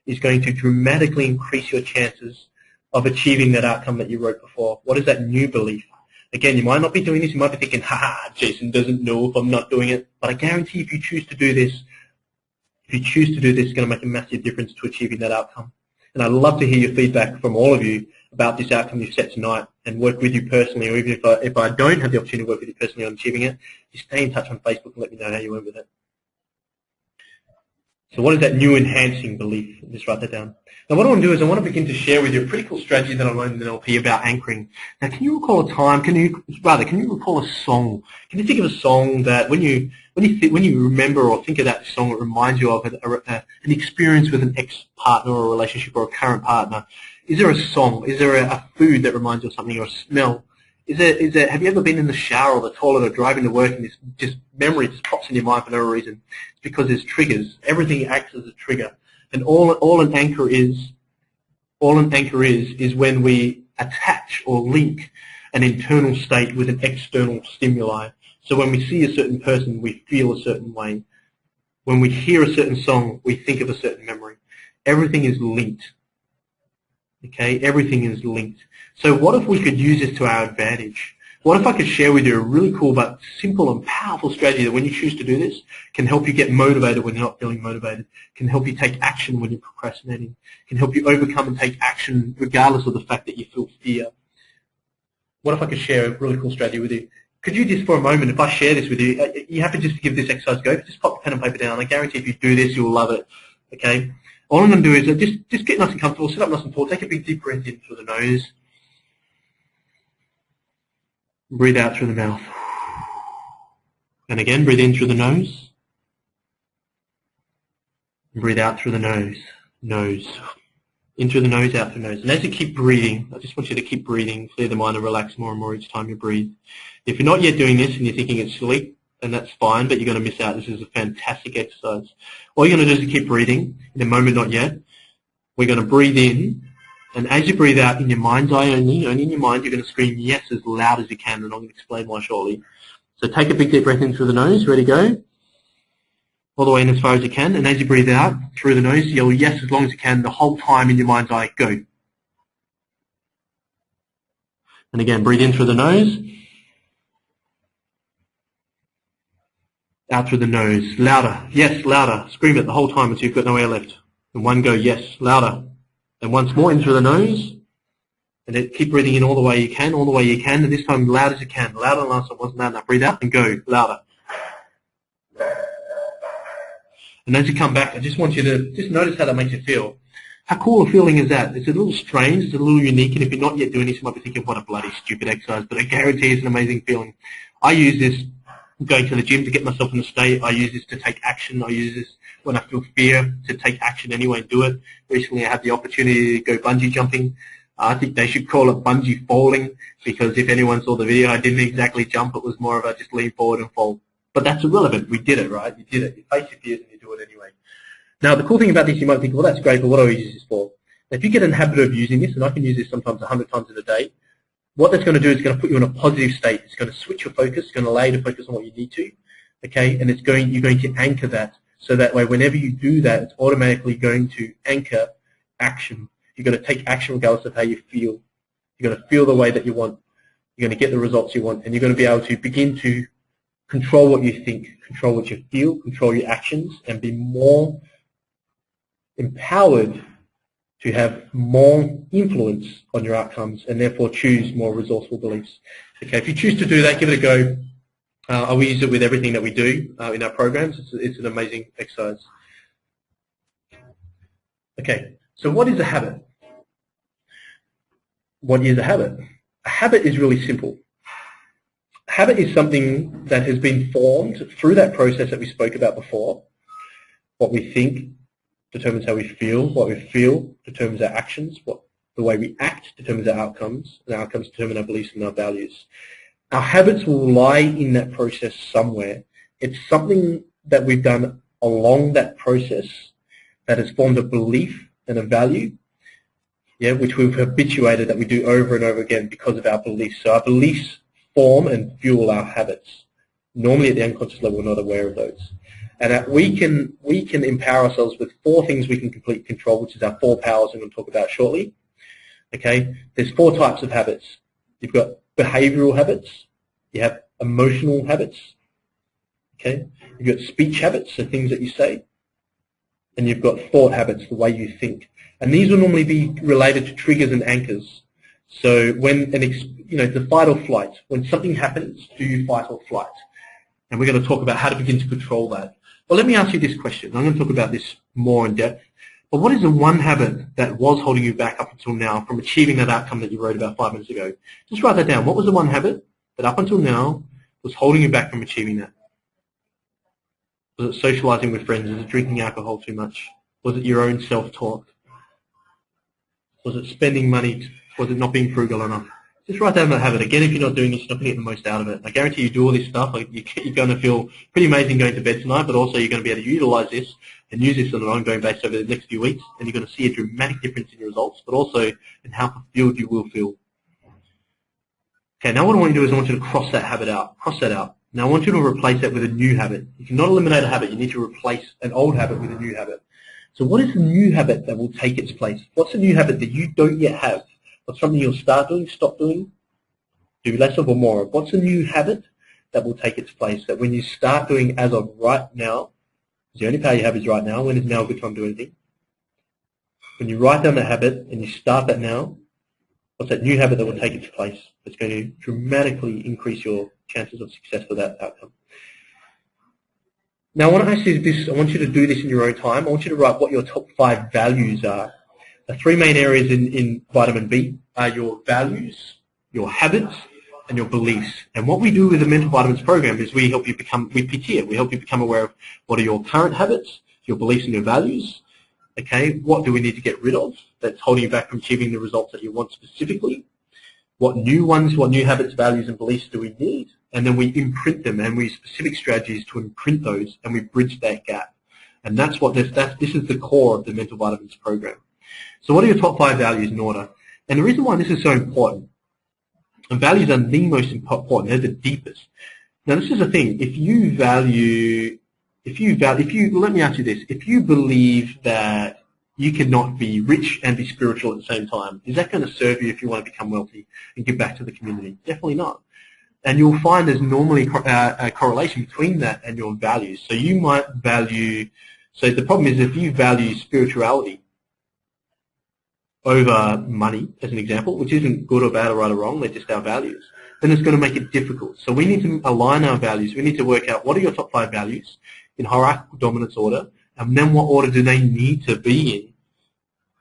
is going to dramatically increase your chances of achieving that outcome that you wrote before. What is that new belief? Again, you might not be doing this, you might be thinking, Jason doesn't know if I'm not doing it, but I guarantee if you choose to do this, it's going to make a massive difference to achieving that outcome. And I'd love to hear your feedback from all of you about this outcome you've set tonight and work with you personally, or even if I don't have the opportunity to work with you personally on achieving it, just stay in touch on Facebook and let me know how you went with it. So what is that new enhancing belief? Just write that down. Now what I want to do is I want to begin to share with you a pretty cool strategy that I learned in NLP about anchoring. Now can you recall a time, can you recall a song? Can you think of a song that when you remember or think of that song, it reminds you of an experience with an ex-partner or a relationship or a current partner? Is there a song? Is there a food that reminds you of something, or a smell? Have you ever been in the shower or the toilet or driving to work and this just memory just pops in your mind for no reason? It's because there's triggers. Everything acts as a trigger. And all an anchor is when we attach or link an internal state with an external stimuli. So when we see a certain person, we feel a certain way. When we hear a certain song, we think of a certain memory. Everything is linked. Okay, everything is linked. So what if we could use this to our advantage? What if I could share with you a really cool but simple and powerful strategy that when you choose to do this can help you get motivated when you're not feeling motivated, can help you take action when you're procrastinating, can help you overcome and take action regardless of the fact that you feel fear. What if I could share a really cool strategy with you? Could you just for a moment, if I share this with you, you have to just give this exercise a go. Just pop the pen and paper down. I guarantee if you do this, you'll love it. Okay? All I'm going to do is just get nice and comfortable, sit up nice and tall, take a big deep breath in through the nose. Breathe out through the mouth. And again, breathe in through the nose. And breathe out through the nose. Nose. In through the nose, out through the nose. And as you keep breathing, I just want you to keep breathing, clear the mind and relax more and more each time you breathe. If you're not yet doing this and you're thinking it's silly, then that's fine, but you're going to miss out. This is a fantastic exercise. All you're going to do is keep breathing. In a moment, not yet. We're going to breathe in. And as you breathe out in your mind's eye only in your mind, you're going to scream yes as loud as you can, and I'm going to explain why shortly. So take a big deep breath in through the nose. Ready, go. All the way in as far as you can. And as you breathe out through the nose, yell yes as long as you can the whole time in your mind's eye. Go. And again, breathe in through the nose. Out through the nose. Louder. Yes, louder. Scream it the whole time until you've got no air left. And one go, yes, louder. And once more in through the nose. And then keep breathing in all the way you can, And this time loud as you can. Louder than last time wasn't loud enough. Breathe out and go, louder. And as you come back, I just want you to just notice how that makes you feel. How cool a feeling is that? It's a little strange, it's a little unique, and if you're not yet doing this, you might be thinking, what a bloody stupid exercise, but I guarantee it's an amazing feeling. I use this going to the gym to get myself in a state. I use this to take action. I use this when I feel fear to take action anyway and do it. Recently I had the opportunity to go bungee jumping. I think they should call it bungee falling, because if anyone saw the video, I didn't exactly jump. It was more of a just lean forward and fall. But that's irrelevant. We did it, right? You did it. You face your fears and you do it anyway. Now, the cool thing about this, you might think, well, that's great, but what do I use this for? If you get in the habit of using this, and I can use this sometimes 100 times in a day, what that's going to do is it's going to put you in a positive state. It's going to switch your focus. It's going to allow you to focus on what you need to, okay? And you're going to anchor that. So that way, whenever you do that, it's automatically going to anchor action. You're going to take action regardless of how you feel. You're going to feel the way that you want. You're going to get the results you want, and you're going to be able to begin to control what you think, control what you feel, control your actions, and be more empowered to have more influence on your outcomes, and therefore choose more resourceful beliefs. Okay, if you choose to do that, give it a go. We use it with everything that we do in our programs. It's an amazing exercise. Okay, so what is a habit? What is a habit? A habit is really simple. A habit is something that has been formed through that process that we spoke about before. What we think determines how we feel. What we feel determines our actions. The way we act determines our outcomes, and our outcomes determine our beliefs and our values. Our habits will lie in that process somewhere. It's something that we've done along that process that has formed a belief and a value, which we've habituated that we do over and over again because of our beliefs. So our beliefs form and fuel our habits. Normally at the unconscious level, we're not aware of those. And we can empower ourselves with 4 things we can completely control, which is our 4 powers I'm going to talk about shortly. Okay, there's 4 types of habits. You've got behavioral habits, you have emotional habits, okay, you've got speech habits, so things that you say, and you've got thought habits, the way you think. And these will normally be related to triggers and anchors. So when the fight or flight, when something happens, do you fight or flight? And we're going to talk about how to begin to control that. Well, let me ask you this question. I'm going to talk about this more in depth. But what is the one habit that was holding you back up until now from achieving that outcome that you wrote about 5 minutes ago? Just write that down. What was the one habit that up until now was holding you back from achieving that? Was it socializing with friends? Was it drinking alcohol too much? Was it your own self-talk? Was it spending money? Was it not being frugal enough? Just write down that habit. Again, if you're not doing this, you're not going to get the most out of it. I guarantee you do all this stuff, you're going to feel pretty amazing going to bed tonight, but also you're going to be able to utilize this and use this on an ongoing basis over the next few weeks, and you're going to see a dramatic difference in your results, but also in how fulfilled you will feel. Okay, now what I want you to do is I want you to cross that habit out. Cross that out. Now I want you to replace that with a new habit. You cannot eliminate a habit. You need to replace an old habit with a new habit. So what is the new habit that will take its place? What's the new habit that you don't yet have? What's something you'll start doing, stop doing, do less of or more of? What's a new habit that will take its place, that when you start doing as of right now, the only power you have is right now, when is now a good time to do anything? When you write down that habit and you start that now, what's that new habit that will take its place that's going to dramatically increase your chances of success for that outcome? Now, I want to ask you this. I want you to do this in your own time. I want you to write what your top 5 values are. The 3 main areas in vitamin B are your values, your habits, and your beliefs. And what we do with the Mental Vitamins program is we help you become, we PT it. We help you become aware of what are your current habits, your beliefs and your values. Okay, what do we need to get rid of that's holding you back from achieving the results that you want specifically? What new ones, what new habits, values, and beliefs do we need? And then we imprint them, and we use specific strategies to imprint those, and we bridge that gap. And that's what this is the core of the Mental Vitamins program. So what are your top 5 values in order? And the reason why this is so important, and values are the most important, they're the deepest. Now this is the thing, let me ask you this, if you believe that you cannot be rich and be spiritual at the same time, is that going to serve you if you want to become wealthy and give back to the community? Definitely not. And you'll find there's normally a correlation between that and your values. So you might value, so the problem is if you value spirituality over money, as an example, which isn't good or bad or right or wrong, they're just our values, then it's going to make it difficult. So we need to align our values. We need to work out what are your top 5 values in hierarchical dominance order, and then what order do they need to be in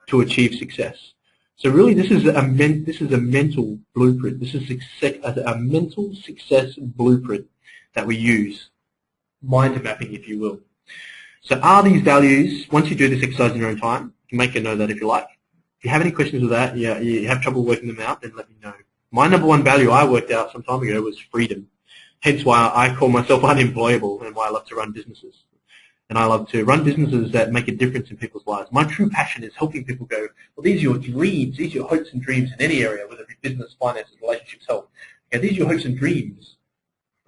to achieve success. So really this is a mental blueprint. This is a mental success blueprint that we use, mind mapping if you will. So are these values, once you do this exercise in your own time, you can make a note of that if you like. If you have any questions with that, you have trouble working them out, then let me know. My number 1 value I worked out some time ago was freedom. Hence why I call myself unemployable and why I love to run businesses. And I love to run businesses that make a difference in people's lives. My true passion is helping people go, well, these are your dreams, these are your hopes and dreams in any area, whether it be business, finances, relationships, health. Okay, these are your hopes and dreams.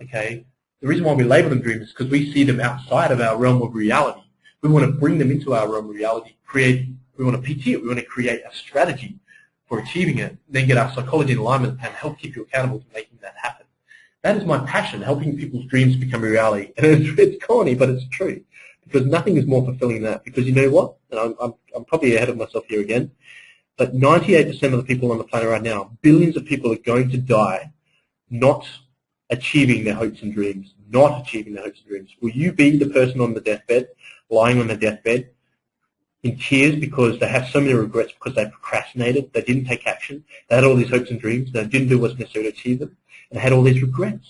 Okay, the reason why we label them dreams is because we see them outside of our realm of reality. We want to bring them into our realm of reality, we want to PT it, we want to create a strategy for achieving it, then get our psychology in alignment and help keep you accountable to making that happen. That is my passion, helping people's dreams become a reality. And it's corny, but it's true. Because nothing is more fulfilling than that. Because you know what? And I'm probably ahead of myself here again. But 98% of the people on the planet right now, billions of people are going to die not achieving their hopes and dreams. Not achieving their hopes and dreams. Will you be the person on the deathbed, lying on the deathbed, in tears because they have so many regrets because they procrastinated, they didn't take action, they had all these hopes and dreams, they didn't do what's necessary to achieve them, and had all these regrets?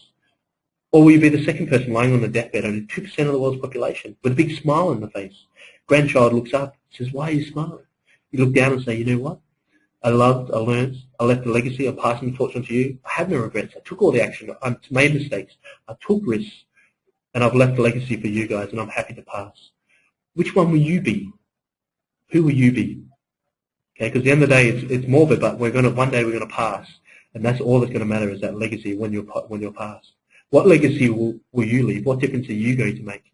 Or will you be the second person lying on the deathbed, only 2% of the world's population, with a big smile on the face? Grandchild looks up, says, why are you smiling? You look down and say, you know what? I loved, I learned, I left a legacy, I'm passing the torch on to you. I have no regrets. I took all the action. I made mistakes. I took risks. And I've left a legacy for you guys, and I'm happy to pass. Which one will you be? Who will you be? Okay, because at the end of the day, it's morbid, but one day we're going to pass. And that's all that's going to matter is that legacy when you're passed. What legacy will you leave? What difference are you going to make?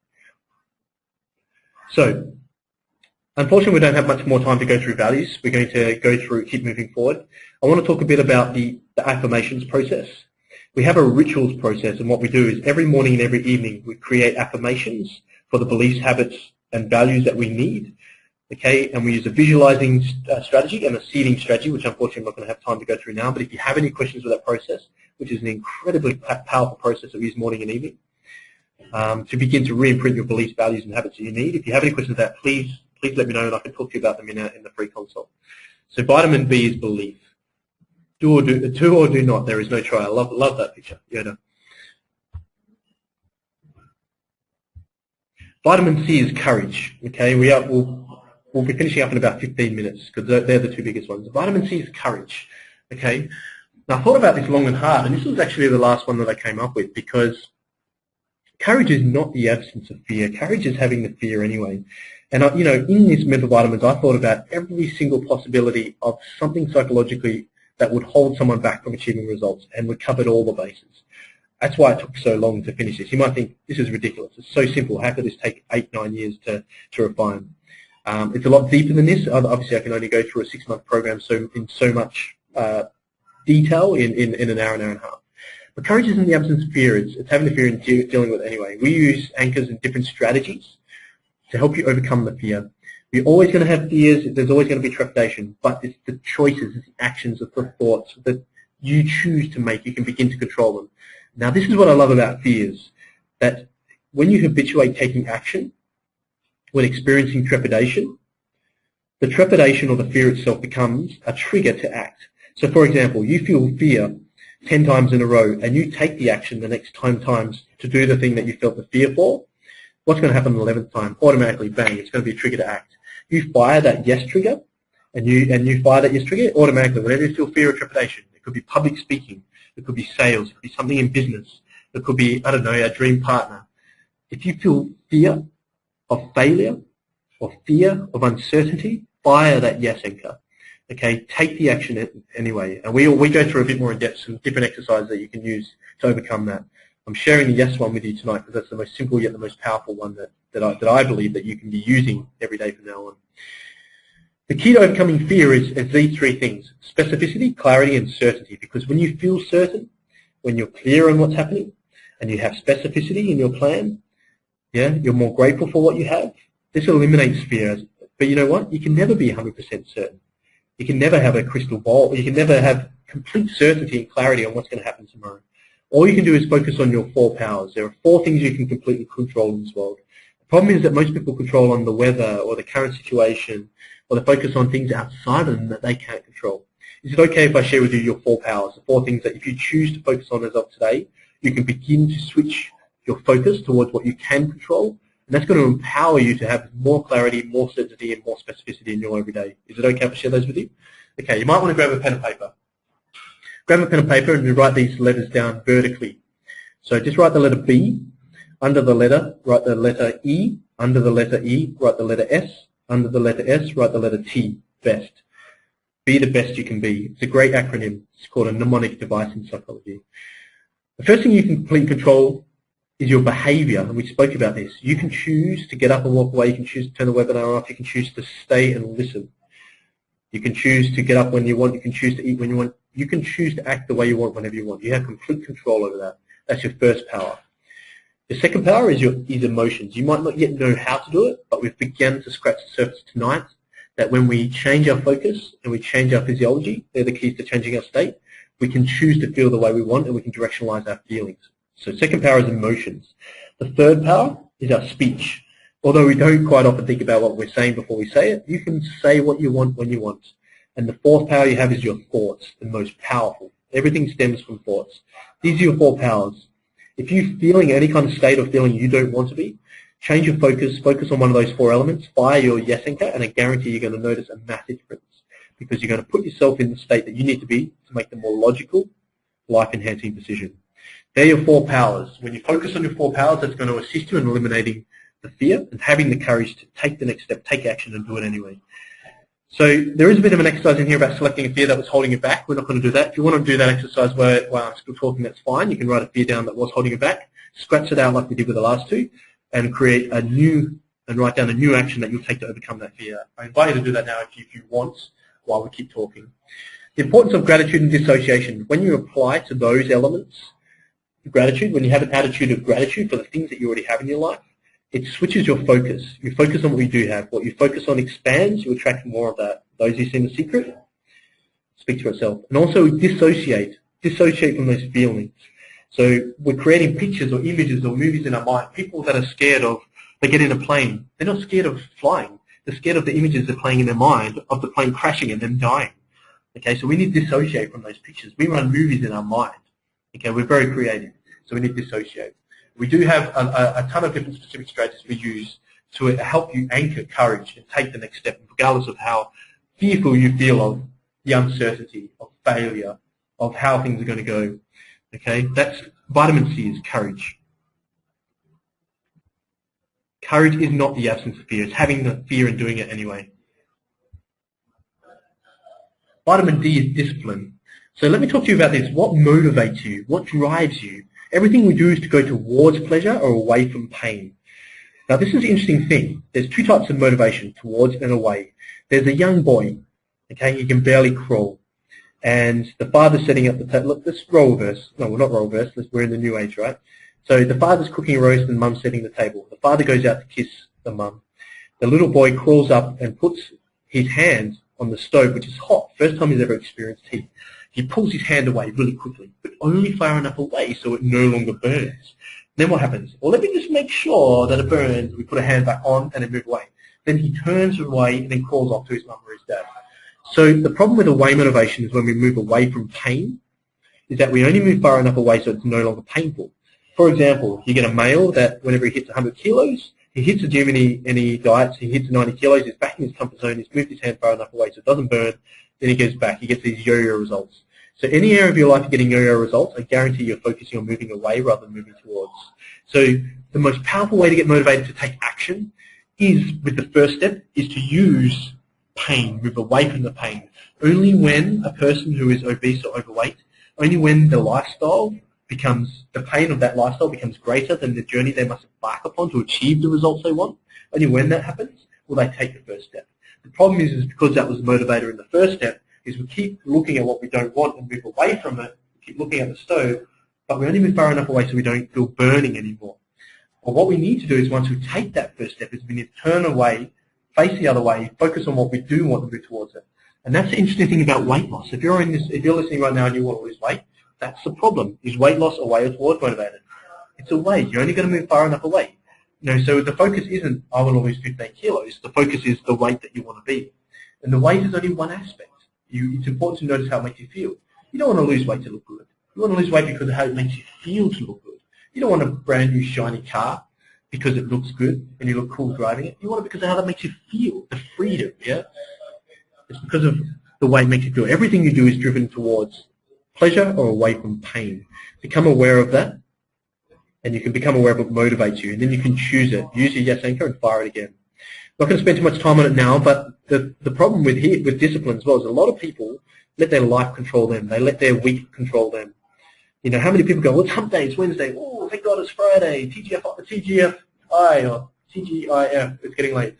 So, unfortunately, we don't have much more time to go through values. We're going to keep moving forward. I want to talk a bit about the affirmations process. We have a rituals process, and what we do is every morning and every evening we create affirmations for the beliefs, habits, and values that we need. Okay, and we use a visualizing strategy and a seeding strategy, which unfortunately I'm not going to have time to go through now. But if you have any questions with that process, which is an incredibly powerful process that we use morning and evening, to begin to re-imprint your beliefs, values, and habits that you need. If you have any questions with that, please let me know, and I can talk to you about them in the free consult. So vitamin B is belief. Do or do not. There is no try. I love that picture. Yoda. Vitamin C is courage. Okay, we'll be finishing up in about 15 minutes because they're the two biggest ones. Vitamin C is courage. Okay. Now I thought about this long and hard, and this was actually the last one that I came up with because courage is not the absence of fear. Courage is having the fear anyway. And in this mental vitamins, I thought about every single possibility of something psychologically that would hold someone back from achieving results, and we covered all the bases. That's why it took so long to finish this. You might think, this is ridiculous. It's so simple. How could this take 8-9 years to refine? It's a lot deeper than this. Obviously, I can only go through a 6-month program in so much detail in an hour and a half. But courage isn't the absence of fear. It's having the fear and dealing with it anyway. We use anchors and different strategies to help you overcome the fear. You're always going to have fears. There's always going to be trepidation, but it's the choices, it's the actions, it's the thoughts that you choose to make. You can begin to control them. Now, this is what I love about fears, that when you habituate taking action, when experiencing trepidation, the trepidation or the fear itself becomes a trigger to act. So, for example, you feel fear 10 times in a row, and you take the action the next 10 times to do the thing that you felt the fear for. What's going to happen the 11th time? Automatically, bang, it's going to be a trigger to act. You fire that yes trigger, and you fire that yes trigger, automatically, whenever you feel fear or trepidation, it could be public speaking, it could be sales, it could be something in business, it could be, I don't know, a dream partner. If you feel fear of failure or fear of uncertainty, fire that yes anchor. Okay, take the action anyway. And we go through a bit more in depth, some different exercises that you can use to overcome that. I'm sharing the yes one with you tonight because that's the most simple yet the most powerful one that I believe that you can be using every day from now on. The key to overcoming fear is these three things: specificity, clarity, and certainty. Because when you feel certain, when you're clear on what's happening, and you have specificity in your plan, you're more grateful for what you have. This eliminates fear. But you know what? You can never be 100% certain. You can never have a crystal ball. You can never have complete certainty and clarity on what's going to happen tomorrow. All you can do is focus on your 4 powers. There are 4 things you can completely control in this world. The problem is that most people control on the weather or the current situation, or they focus on things outside of them that they can't control. Is it okay if I share with you your 4 powers, the 4 things that if you choose to focus on as of today, you can begin to switch your focus towards what you can control, and that's going to empower you to have more clarity, more certainty, and more specificity in your everyday. Is it okay if I share those with you? Okay, you might want to grab a pen and paper. Grab a pen and paper and you write these letters down vertically. So just write the letter B, under the letter, write the letter E, under the letter E, write the letter S, under the letter S, write the letter T, best. Be the best you can be. It's a great acronym. It's called a mnemonic device in psychology. The first thing you can completely control is your behavior, and we spoke about this. You can choose to get up and walk away. You can choose to turn the webinar off. You can choose to stay and listen. You can choose to get up when you want. You can choose to eat when you want. You can choose to act the way you want whenever you want. You have complete control over that. That's your first power. The second power is emotions. You might not yet know how to do it, but we've begun to scratch the surface tonight that when we change our focus and we change our physiology, they're the keys to changing our state, we can choose to feel the way we want and we can directionalize our feelings. So second power is emotions. The third power is our speech. Although we don't quite often think about what we're saying before we say it, you can say what you want when you want. And the fourth power you have is your thoughts, the most powerful. Everything stems from thoughts. These are your four powers. If you're feeling any kind of state or feeling you don't want to be, change your focus on one of those four elements, fire your yes anchor, and I guarantee you're going to notice a massive difference because you're going to put yourself in the state that you need to be to make the more logical, life-enhancing decision. They're your four powers. When you focus on your four powers, that's going to assist you in eliminating the fear and having the courage to take the next step, take action, and do it anyway. So there is a bit of an exercise in here about selecting a fear that was holding you back. We're not going to do that. If you want to do that exercise while I'm still talking, that's fine. You can write a fear down that was holding you back, scratch it out like we did with the last two, and create a new, and write down a new action that you'll take to overcome that fear. I invite you to do that now if you want while we keep talking. The importance of gratitude and dissociation. When you apply to those elements, gratitude, when you have an attitude of gratitude for the things that you already have in your life, it switches your focus. You focus on what you do have. What you focus on expands, you attract more of that. Those who see the secret, speak to yourself. And also dissociate from those feelings. So we're creating pictures or images or movies in our mind. People that are scared of, they get in a plane. They're not scared of flying. They're scared of the images they're playing in their mind of the plane crashing and them dying. Okay, so we need to dissociate from those pictures. We run movies in our mind. Okay, we're very creative, so we need to dissociate. We do have a ton of different specific strategies we use to help you anchor courage and take the next step, regardless of how fearful you feel of the uncertainty, of failure, of how things are going to go. Okay, that's vitamin C is courage. Courage is not the absence of fear. It's having the fear and doing it anyway. Vitamin D is discipline. So let me talk to you about this. What motivates you? What drives you? Everything we do is to go towards pleasure or away from pain. Now this is the interesting thing. There's two types of motivation, towards and away. There's a young boy, okay, he can barely crawl. And the father's setting up the table. Look, let's role reverse. No, we're not role reverse. We're in the new age, right? So the father's cooking a roast and mum's setting the table. The father goes out to kiss the mum. The little boy crawls up and puts his hand on the stove, which is hot. First time he's ever experienced heat. He pulls his hand away really quickly, but only far enough away so it no longer burns. Then what happens? Well, let me just make sure that it burns. We put a hand back on and then move away. Then he turns away and then crawls off to his mum or his dad. So the problem with away motivation is when we move away from pain, is that we only move far enough away so it's no longer painful. For example, you get a male that whenever he hits 100 kilos, he hits the gym and he diets, he hits 90 kilos, he's back in his comfort zone, he's moved his hand far enough away so it doesn't burn, then he goes back, he gets these yo-yo results. So any area of your life you're getting yo-yo results, I guarantee you're focusing on moving away rather than moving towards. So the most powerful way to get motivated to take action is, with the first step, is to use pain, move away from the pain. Only when a person who is obese or overweight, only when the pain of that lifestyle becomes greater than the journey they must embark upon to achieve the results they want, only when that happens will they take the first step. The problem is because that was the motivator in the first step, is we keep looking at what we don't want and move away from it, we keep looking at the stove, but we only move far enough away so we don't feel burning anymore. Well, what we need to do is once we take that first step is we need to turn away, face the other way, focus on what we do want to move towards it. And that's the interesting thing about weight loss. If you're listening right now and you want to lose weight, that's the problem. Is weight loss away or towards motivated? It's away. You're only going to move far enough away. So the focus isn't, I want to lose 15 kilos. The focus is the weight that you want to be. And the weight is only one aspect. It's important to notice how it makes you feel. You don't want to lose weight to look good. You want to lose weight because of how it makes you feel to look good. You don't want a brand new shiny car because it looks good and you look cool driving it. You want it because of how that makes you feel, the freedom, yeah? It's because of the way it makes you feel. Everything you do is driven towards pleasure or away from pain. Become aware of that and you can become aware of what motivates you, and then you can choose it. Use your yes anchor and fire it again. Not going to spend too much time on it now, but the problem with discipline as well is a lot of people let their life control them. They let their week control them. You know, how many people go, well, it's hump day, it's Wednesday, oh, thank God it's Friday, TGFI or TGIF, it's getting late.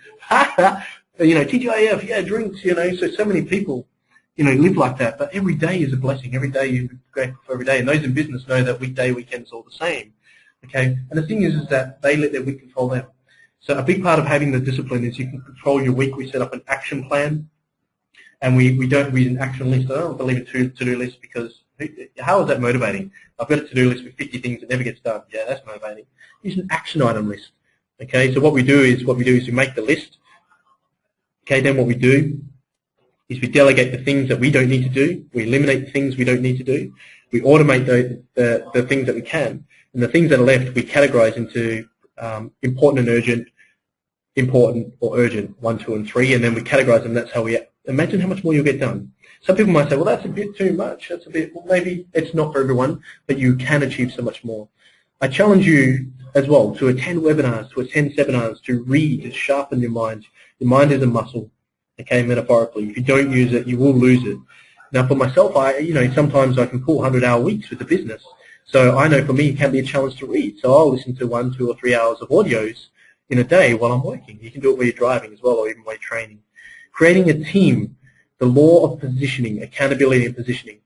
You know, TGIF, yeah, drinks, you know, so many people, you know, live like that. But every day is a blessing. Every day you're grateful for every day. And those in business know that weekday, weekend's all the same. Okay? And the thing is that they let their week control them. So a big part of having the discipline is you can control your week. We set up an action plan, and we don't read an action list. I don't believe in to-do lists because how is that motivating? I've got a to-do list with 50 things that never gets done. Yeah, that's motivating. Use an action item list. Okay, so what we do is we make the list. Okay, then what we do is we delegate the things that we don't need to do. We eliminate the things we don't need to do. We automate the things that we can. And the things that are left, we categorize into important and urgent, important or urgent, 1, 2, and 3, and then we categorize them. That's how we imagine how much more you'll get done. Some people might say, well, that's a bit too much. That's a bit, well, maybe it's not for everyone, but you can achieve so much more. I challenge you as well to attend webinars, to attend seminars, to read, to sharpen your mind. Your mind is a muscle, okay, metaphorically. If you don't use it, you will lose it. Now, for myself, sometimes I can pull 100-hour weeks with the business. So I know for me it can be a challenge to read. So I'll listen to 1, 2, or 3 hours of audios in a day while I'm working. You can do it while you're driving as well, or even while you're training. Creating a team, the law of positioning, accountability and positioning.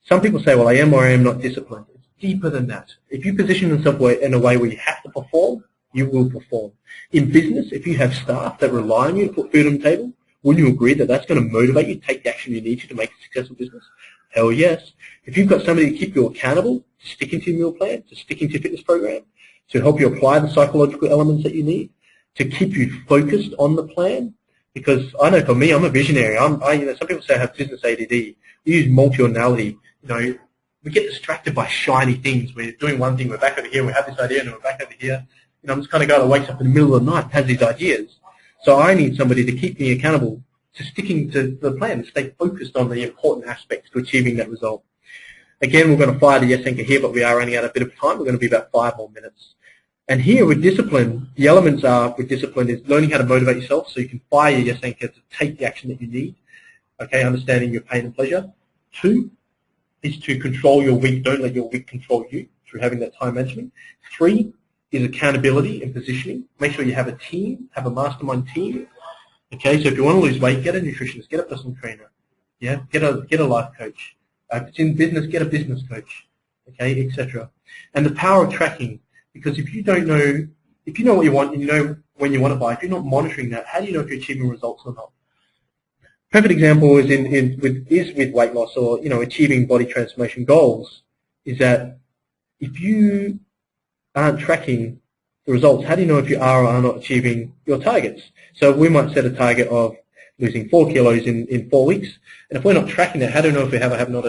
Some people say, well, I am or I am not disciplined. It's deeper than that. If you position yourself in a way where you have to perform, you will perform. In business, if you have staff that rely on you to put food on the table, wouldn't you agree that that's going to motivate you to take the action you need to make a successful business? Hell yes. If you've got somebody to keep you accountable, to sticking to your meal plan, to sticking to your fitness program, to help you apply the psychological elements that you need, to keep you focused on the plan, because I know for me, I'm a visionary. Some people say I have business ADD. We use multi-ordinality. You know, we get distracted by shiny things. We're doing one thing, we're back over here, we have this idea, and then we're back over here. You know, I'm just kind of guy that wakes up in the middle of the night and has these ideas. So I need somebody to keep me accountable to sticking to the plan, to stay focused on the important aspects to achieving that result. Again, we're going to fire the yes anchor here, but we are running out a bit of time. We're going to be about 5 more minutes. And here with discipline, the elements are with discipline is learning how to motivate yourself so you can fire your yes anchor to take the action that you need. Okay, understanding your pain and pleasure. 2 is to control your week. Don't let your week control you through having that time management. 3 is accountability and positioning. Make sure you have a team, have a mastermind team. Okay, so if you want to lose weight, get a nutritionist, get a personal trainer. Yeah, get a life coach. If it's in business, get a business coach. Okay, etc. And the power of tracking, because if you don't know, if you know what you want and you know when you want to buy, if you're not monitoring that, how do you know if you're achieving results or not? Perfect example is with weight loss or achieving body transformation goals. Is that if you aren't tracking the results, how do you know if you are or are not achieving your targets? So we might set a target of losing 4 kilos in 4 weeks, and if we're not tracking that, how do we know if we have or have not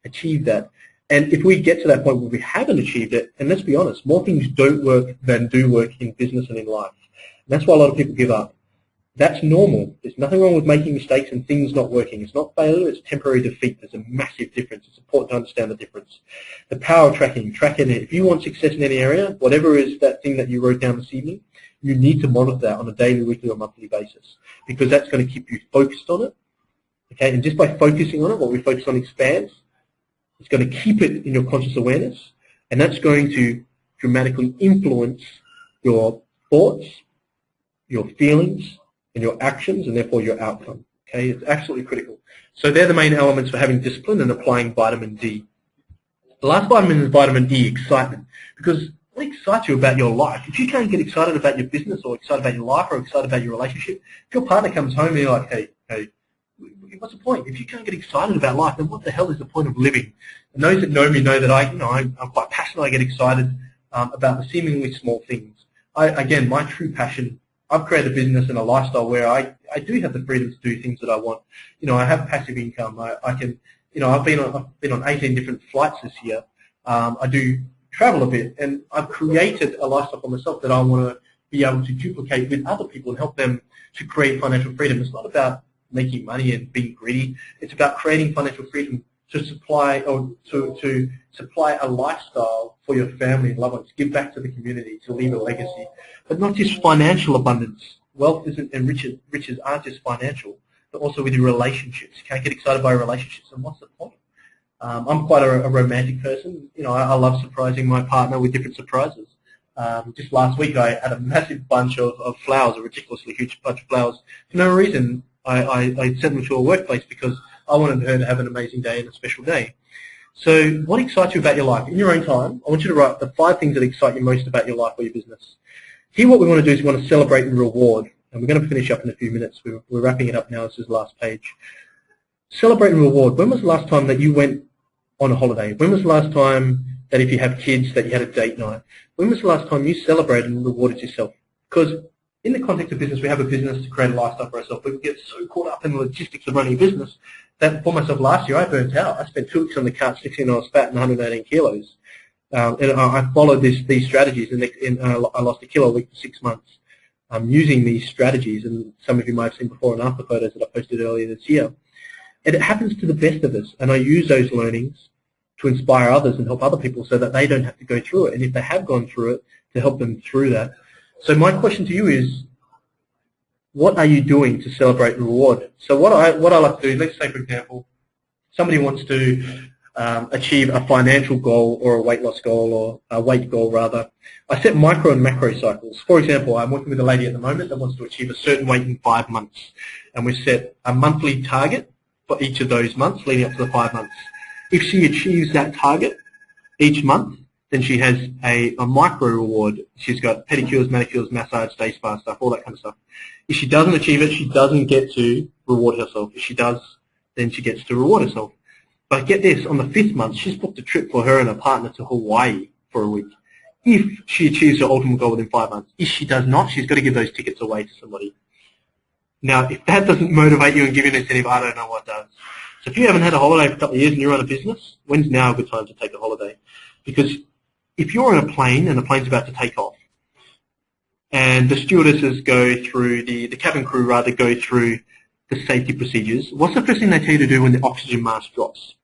achieved that? And if we get to that point where we haven't achieved it, and let's be honest, more things don't work than do work in business and in life. And that's why a lot of people give up. That's normal. There's nothing wrong with making mistakes and things not working. It's not failure, it's temporary defeat. There's a massive difference. It's important to understand the difference. The power of tracking. Tracking it. If you want success in any area, whatever is that thing that you wrote down this evening, you need to monitor that on a daily, weekly, or monthly basis, because that's going to keep you focused on it. Okay, and just by focusing on it, what we focus on expands. It's going to keep it in your conscious awareness, and that's going to dramatically influence your thoughts, your feelings, and your actions, and therefore your outcome. Okay, it's absolutely critical. So they're the main elements for having discipline and applying vitamin D. The last vitamin is vitamin E, excitement, because what excites you about your life? If you can't get excited about your business or excited about your life or excited about your relationship, if your partner comes home and you're like, hey, what's the point? If you can't get excited about life, then what the hell is the point of living? And those that know me know that I'm quite passionate. I get excited about the seemingly small things. Again, my true passion, I've created a business and a lifestyle where I do have the freedom to do things that I want. I have passive income. I can, I've been on 18 different flights this year. I do travel a bit, and I've created a lifestyle for myself that I want to be able to duplicate with other people and help them to create financial freedom. It's not about making money and being greedy. It's about creating financial freedom to supply or to supply a lifestyle for your family and loved ones, give back to the community, to leave a legacy, but not just financial abundance. Wealth isn't, and riches aren't just financial, but also with your relationships. You can't get excited by relationships, and what's the point? I'm quite a romantic person. You know, I love surprising my partner with different surprises. Just last week I had a massive bunch of flowers, a ridiculously huge bunch of flowers. For no reason, I sent them to a workplace because I wanted her to have an amazing day and a special day. So what excites you about your life? In your own time, I want you to write the 5 things that excite you most about your life or your business. Here what we want to do is we want to celebrate and reward. And we're going to finish up in a few minutes. We're wrapping it up now. This is the last page. Celebrate and reward. When was the last time that you went on a holiday? When was the last time that if you have kids that you had a date night? When was the last time you celebrated and rewarded yourself? Because in the context of business, we have a business to create a lifestyle for ourselves, but we get so caught up in the logistics of running a business that for myself last year, I burnt out. I spent 2 weeks on the couch, 16 hours fat and 118 kilos. And I followed these strategies, and I lost 1 kilo a week for 6 months. Using these strategies, and some of you might have seen before and after photos that I posted earlier this year. And it happens to the best of us, and I use those learnings to inspire others and help other people so that they don't have to go through it, and if they have gone through it, to help them through that. So my question to you is, what are you doing to celebrate and reward? So what I like to do, let's say for example, somebody wants to achieve a financial goal or a weight loss goal or a weight goal rather. I set micro and macro cycles. For example, I'm working with a lady at the moment that wants to achieve a certain weight in 5 months, and we set a monthly target for each of those months leading up to the 5 months. If she achieves that target each month, then she has a micro reward. She's got pedicures, manicures, massage, day spa stuff, all that kind of stuff. If she doesn't achieve it, she doesn't get to reward herself. If she does, then she gets to reward herself. But get this, on the 5th month, she's booked a trip for her and her partner to Hawaii for a week. If she achieves her ultimate goal within 5 months. If she does not, she's got to give those tickets away to somebody. Now, if that doesn't motivate you and give you an incentive, I don't know what does. So if you haven't had a holiday for a couple of years and you're on a business, when's now a good time to take a holiday? Because if you're on a plane and the plane's about to take off, and the stewardesses go through, the cabin crew rather go through the safety procedures, what's the first thing they tell you to do when the oxygen mask drops?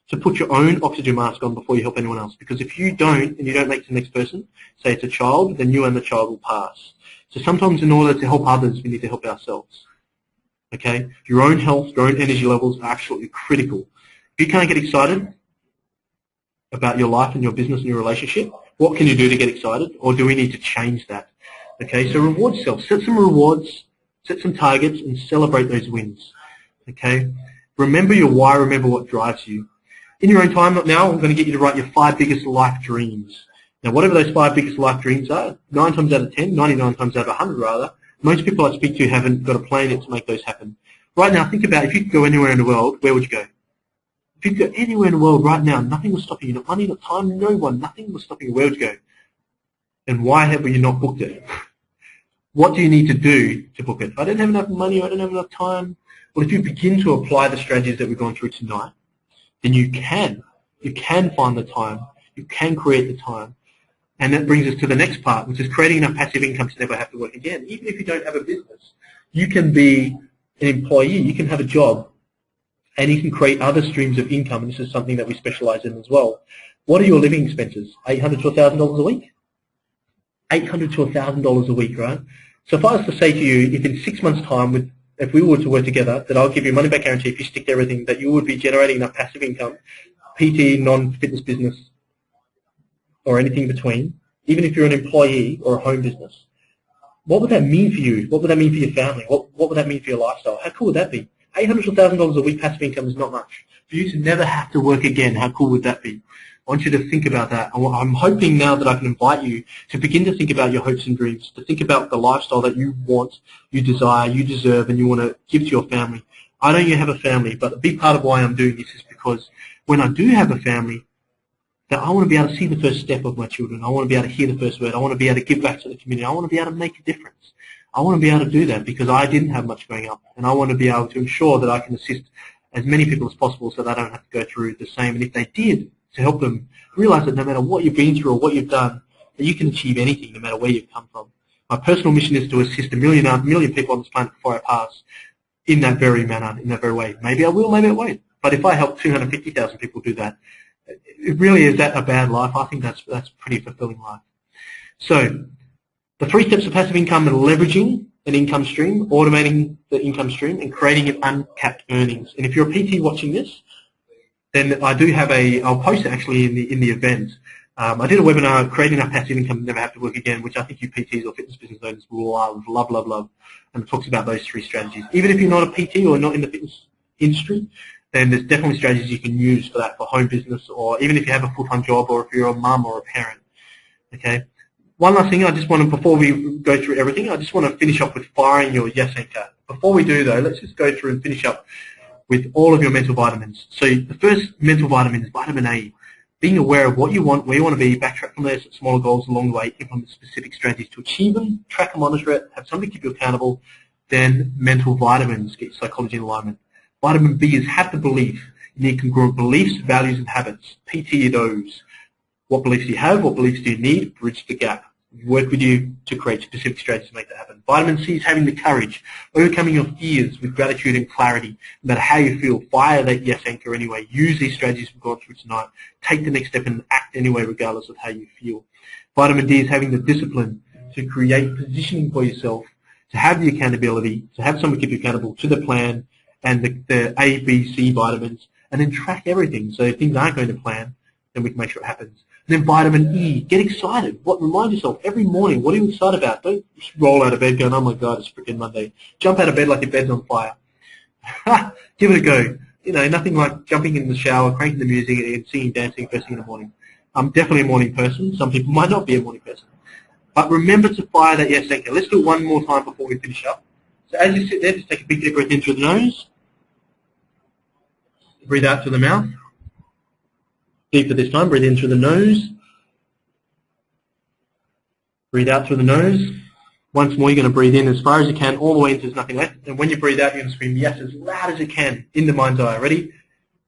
To put your own oxygen mask on before you help anyone else. Because if you don't, and you don't make it to the next person, say it's a child, then you and the child will pass. So sometimes in order to help others, we need to help ourselves. Okay? Your own health, your own energy levels are absolutely critical. If you can't get excited about your life and your business and your relationship, what can you do to get excited? Or do we need to change that? Okay, so reward yourself. Set some rewards, set some targets, and celebrate those wins. Okay? Remember your why, remember what drives you. In your own time now, I'm going to get you to write your 5 biggest life dreams. Now, whatever those 5 biggest life dreams are, 9 times out of 10, 99 times out of 100 rather, most people I speak to haven't got a plan yet to make those happen. Right now, think about if you could go anywhere in the world, where would you go? If you could go anywhere in the world right now, nothing was stopping you. Not money, not time, no one. Nothing was stopping you. Where would you go? And why have you not booked it? What do you need to do to book it? I don't have enough money. I don't have enough time. Well, if you begin to apply the strategies that we've gone through tonight, then you can find the time. You can create the time. And that brings us to the next part, which is creating enough passive income to never have to work again. Even if you don't have a business, you can be an employee. You can have a job, and you can create other streams of income. And this is something that we specialize in as well. What are your living expenses? $800 to $1,000 a week? $800 to $1,000 a week, right? So if I was to say to you, if in 6 months' time, if we were to work together, that I'll give you money back guarantee if you stick to everything, that you would be generating enough passive income, PT, non-fitness business, or anything between, even if you're an employee or a home business. What would that mean for you? What would that mean for your family? What would that mean for your lifestyle? How cool would that be? $800 to $1,000 a week passive income is not much. For you to never have to work again, how cool would that be? I want you to think about that. I'm hoping now that I can invite you to begin to think about your hopes and dreams, to think about the lifestyle that you want, you desire, you deserve, and you want to give to your family. I know you have a family, but a big part of why I'm doing this is because when I do have a family, that I want to be able to see the first step of my children. I want to be able to hear the first word. I want to be able to give back to the community. I want to be able to make a difference. I want to be able to do that because I didn't have much growing up, and I want to be able to ensure that I can assist as many people as possible so they don't have to go through the same. And if they did, to help them realize that no matter what you've been through or what you've done, that you can achieve anything no matter where you've come from. My personal mission is to assist a million people on this planet before I pass in that very manner, in that very way. Maybe I will, maybe I won't. But if I help 250,000 people do that, it really is that a bad life? I think that's pretty fulfilling life. So the 3 steps of passive income are leveraging an income stream, automating the income stream, and creating an uncapped earnings. And if you're a PT watching this, then I do have I'll post it actually in the event. I did a webinar, Creating Our Passive Income, Never Have to Work Again, which I think you PTs or fitness business owners will love, and it talks about those 3 strategies. Even if you're not a PT or not in the fitness industry, then there's definitely strategies you can use for that, for home business, or even if you have a full-time job, or if you're a mum or a parent. Okay. One last thing, I just want to, before we go through everything, I just want to finish up with firing your yes anchor. Before we do though, let's just go through and finish up with all of your mental vitamins. So the first mental vitamin is vitamin A. Being aware of what you want, where you want to be, backtrack from there, set smaller goals along the way, implement specific strategies to achieve them, track and monitor it, have somebody keep you accountable. Then mental vitamins, get your psychology in alignment. Vitamin B is have the belief. You need congruent beliefs, values, and habits. PT those. What beliefs do you have? What beliefs do you need? Bridge the gap. Work with you to create specific strategies to make that happen. Vitamin C is having the courage, overcoming your fears with gratitude and clarity. No matter how you feel, fire that yes anchor anyway. Use these strategies we've gone through tonight. Take the next step and act anyway regardless of how you feel. Vitamin D is having the discipline to create positioning for yourself, to have the accountability, to have someone keep you accountable to the plan and the A, B, C vitamins, and then track everything. So if things aren't going to plan, then we can make sure it happens. And then vitamin E, get excited. Remind yourself every morning, what are you excited about? Don't just roll out of bed going, oh my God, it's freaking Monday. Jump out of bed like your bed's on fire. Give it a go. You know, nothing like jumping in the shower, cranking the music, and singing, dancing first thing in the morning. I'm definitely a morning person. Some people might not be a morning person. But remember to fire that yes anchor. Let's do it one more time before we finish up. So as you sit there, just take a big deep breath in through the nose. Breathe out through the mouth. Deeper this time, breathe in through the nose. Breathe out through the nose. Once more, you're going to breathe in as far as you can, all the way until there's nothing left. And when you breathe out, you're going to scream yes as loud as you can in the mind's eye. Ready?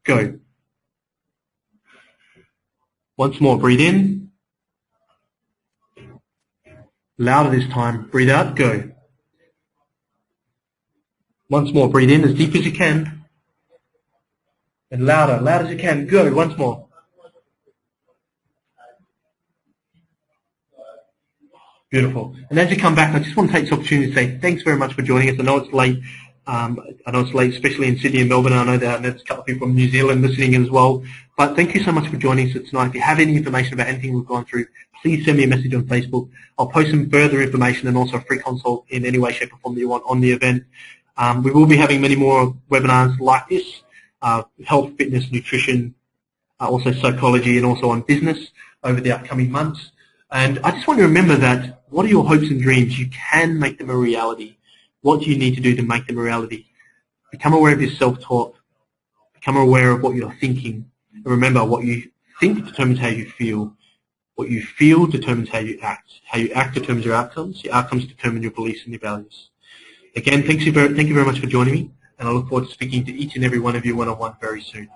Go. Once more, breathe in. Louder this time. Breathe out. Go. Once more, breathe in as deep as you can. And louder, loud as you can. Go. Once more. Beautiful. And as you come back, I just want to take this opportunity to say thanks very much for joining us. I know it's late. I know it's late, especially in Sydney and Melbourne. I know that there's a couple of people from New Zealand listening as well. But thank you so much for joining us tonight. If you have any information about anything we've gone through, please send me a message on Facebook. I'll post some further information and also a free consult in any way, shape, or form that you want on the event. We will be having many more webinars like this, health, fitness, nutrition, also psychology, and also on business over the upcoming months. And I just want to remember that what are your hopes and dreams? You can make them a reality. What do you need to do to make them a reality? Become aware of your self-talk. Become aware of what you're thinking. And remember, what you think determines how you feel. What you feel determines how you act. How you act determines your outcomes. Your outcomes determine your beliefs and your values. Again, thank you very much for joining me, and I look forward to speaking to each and every one of you one-on-one very soon.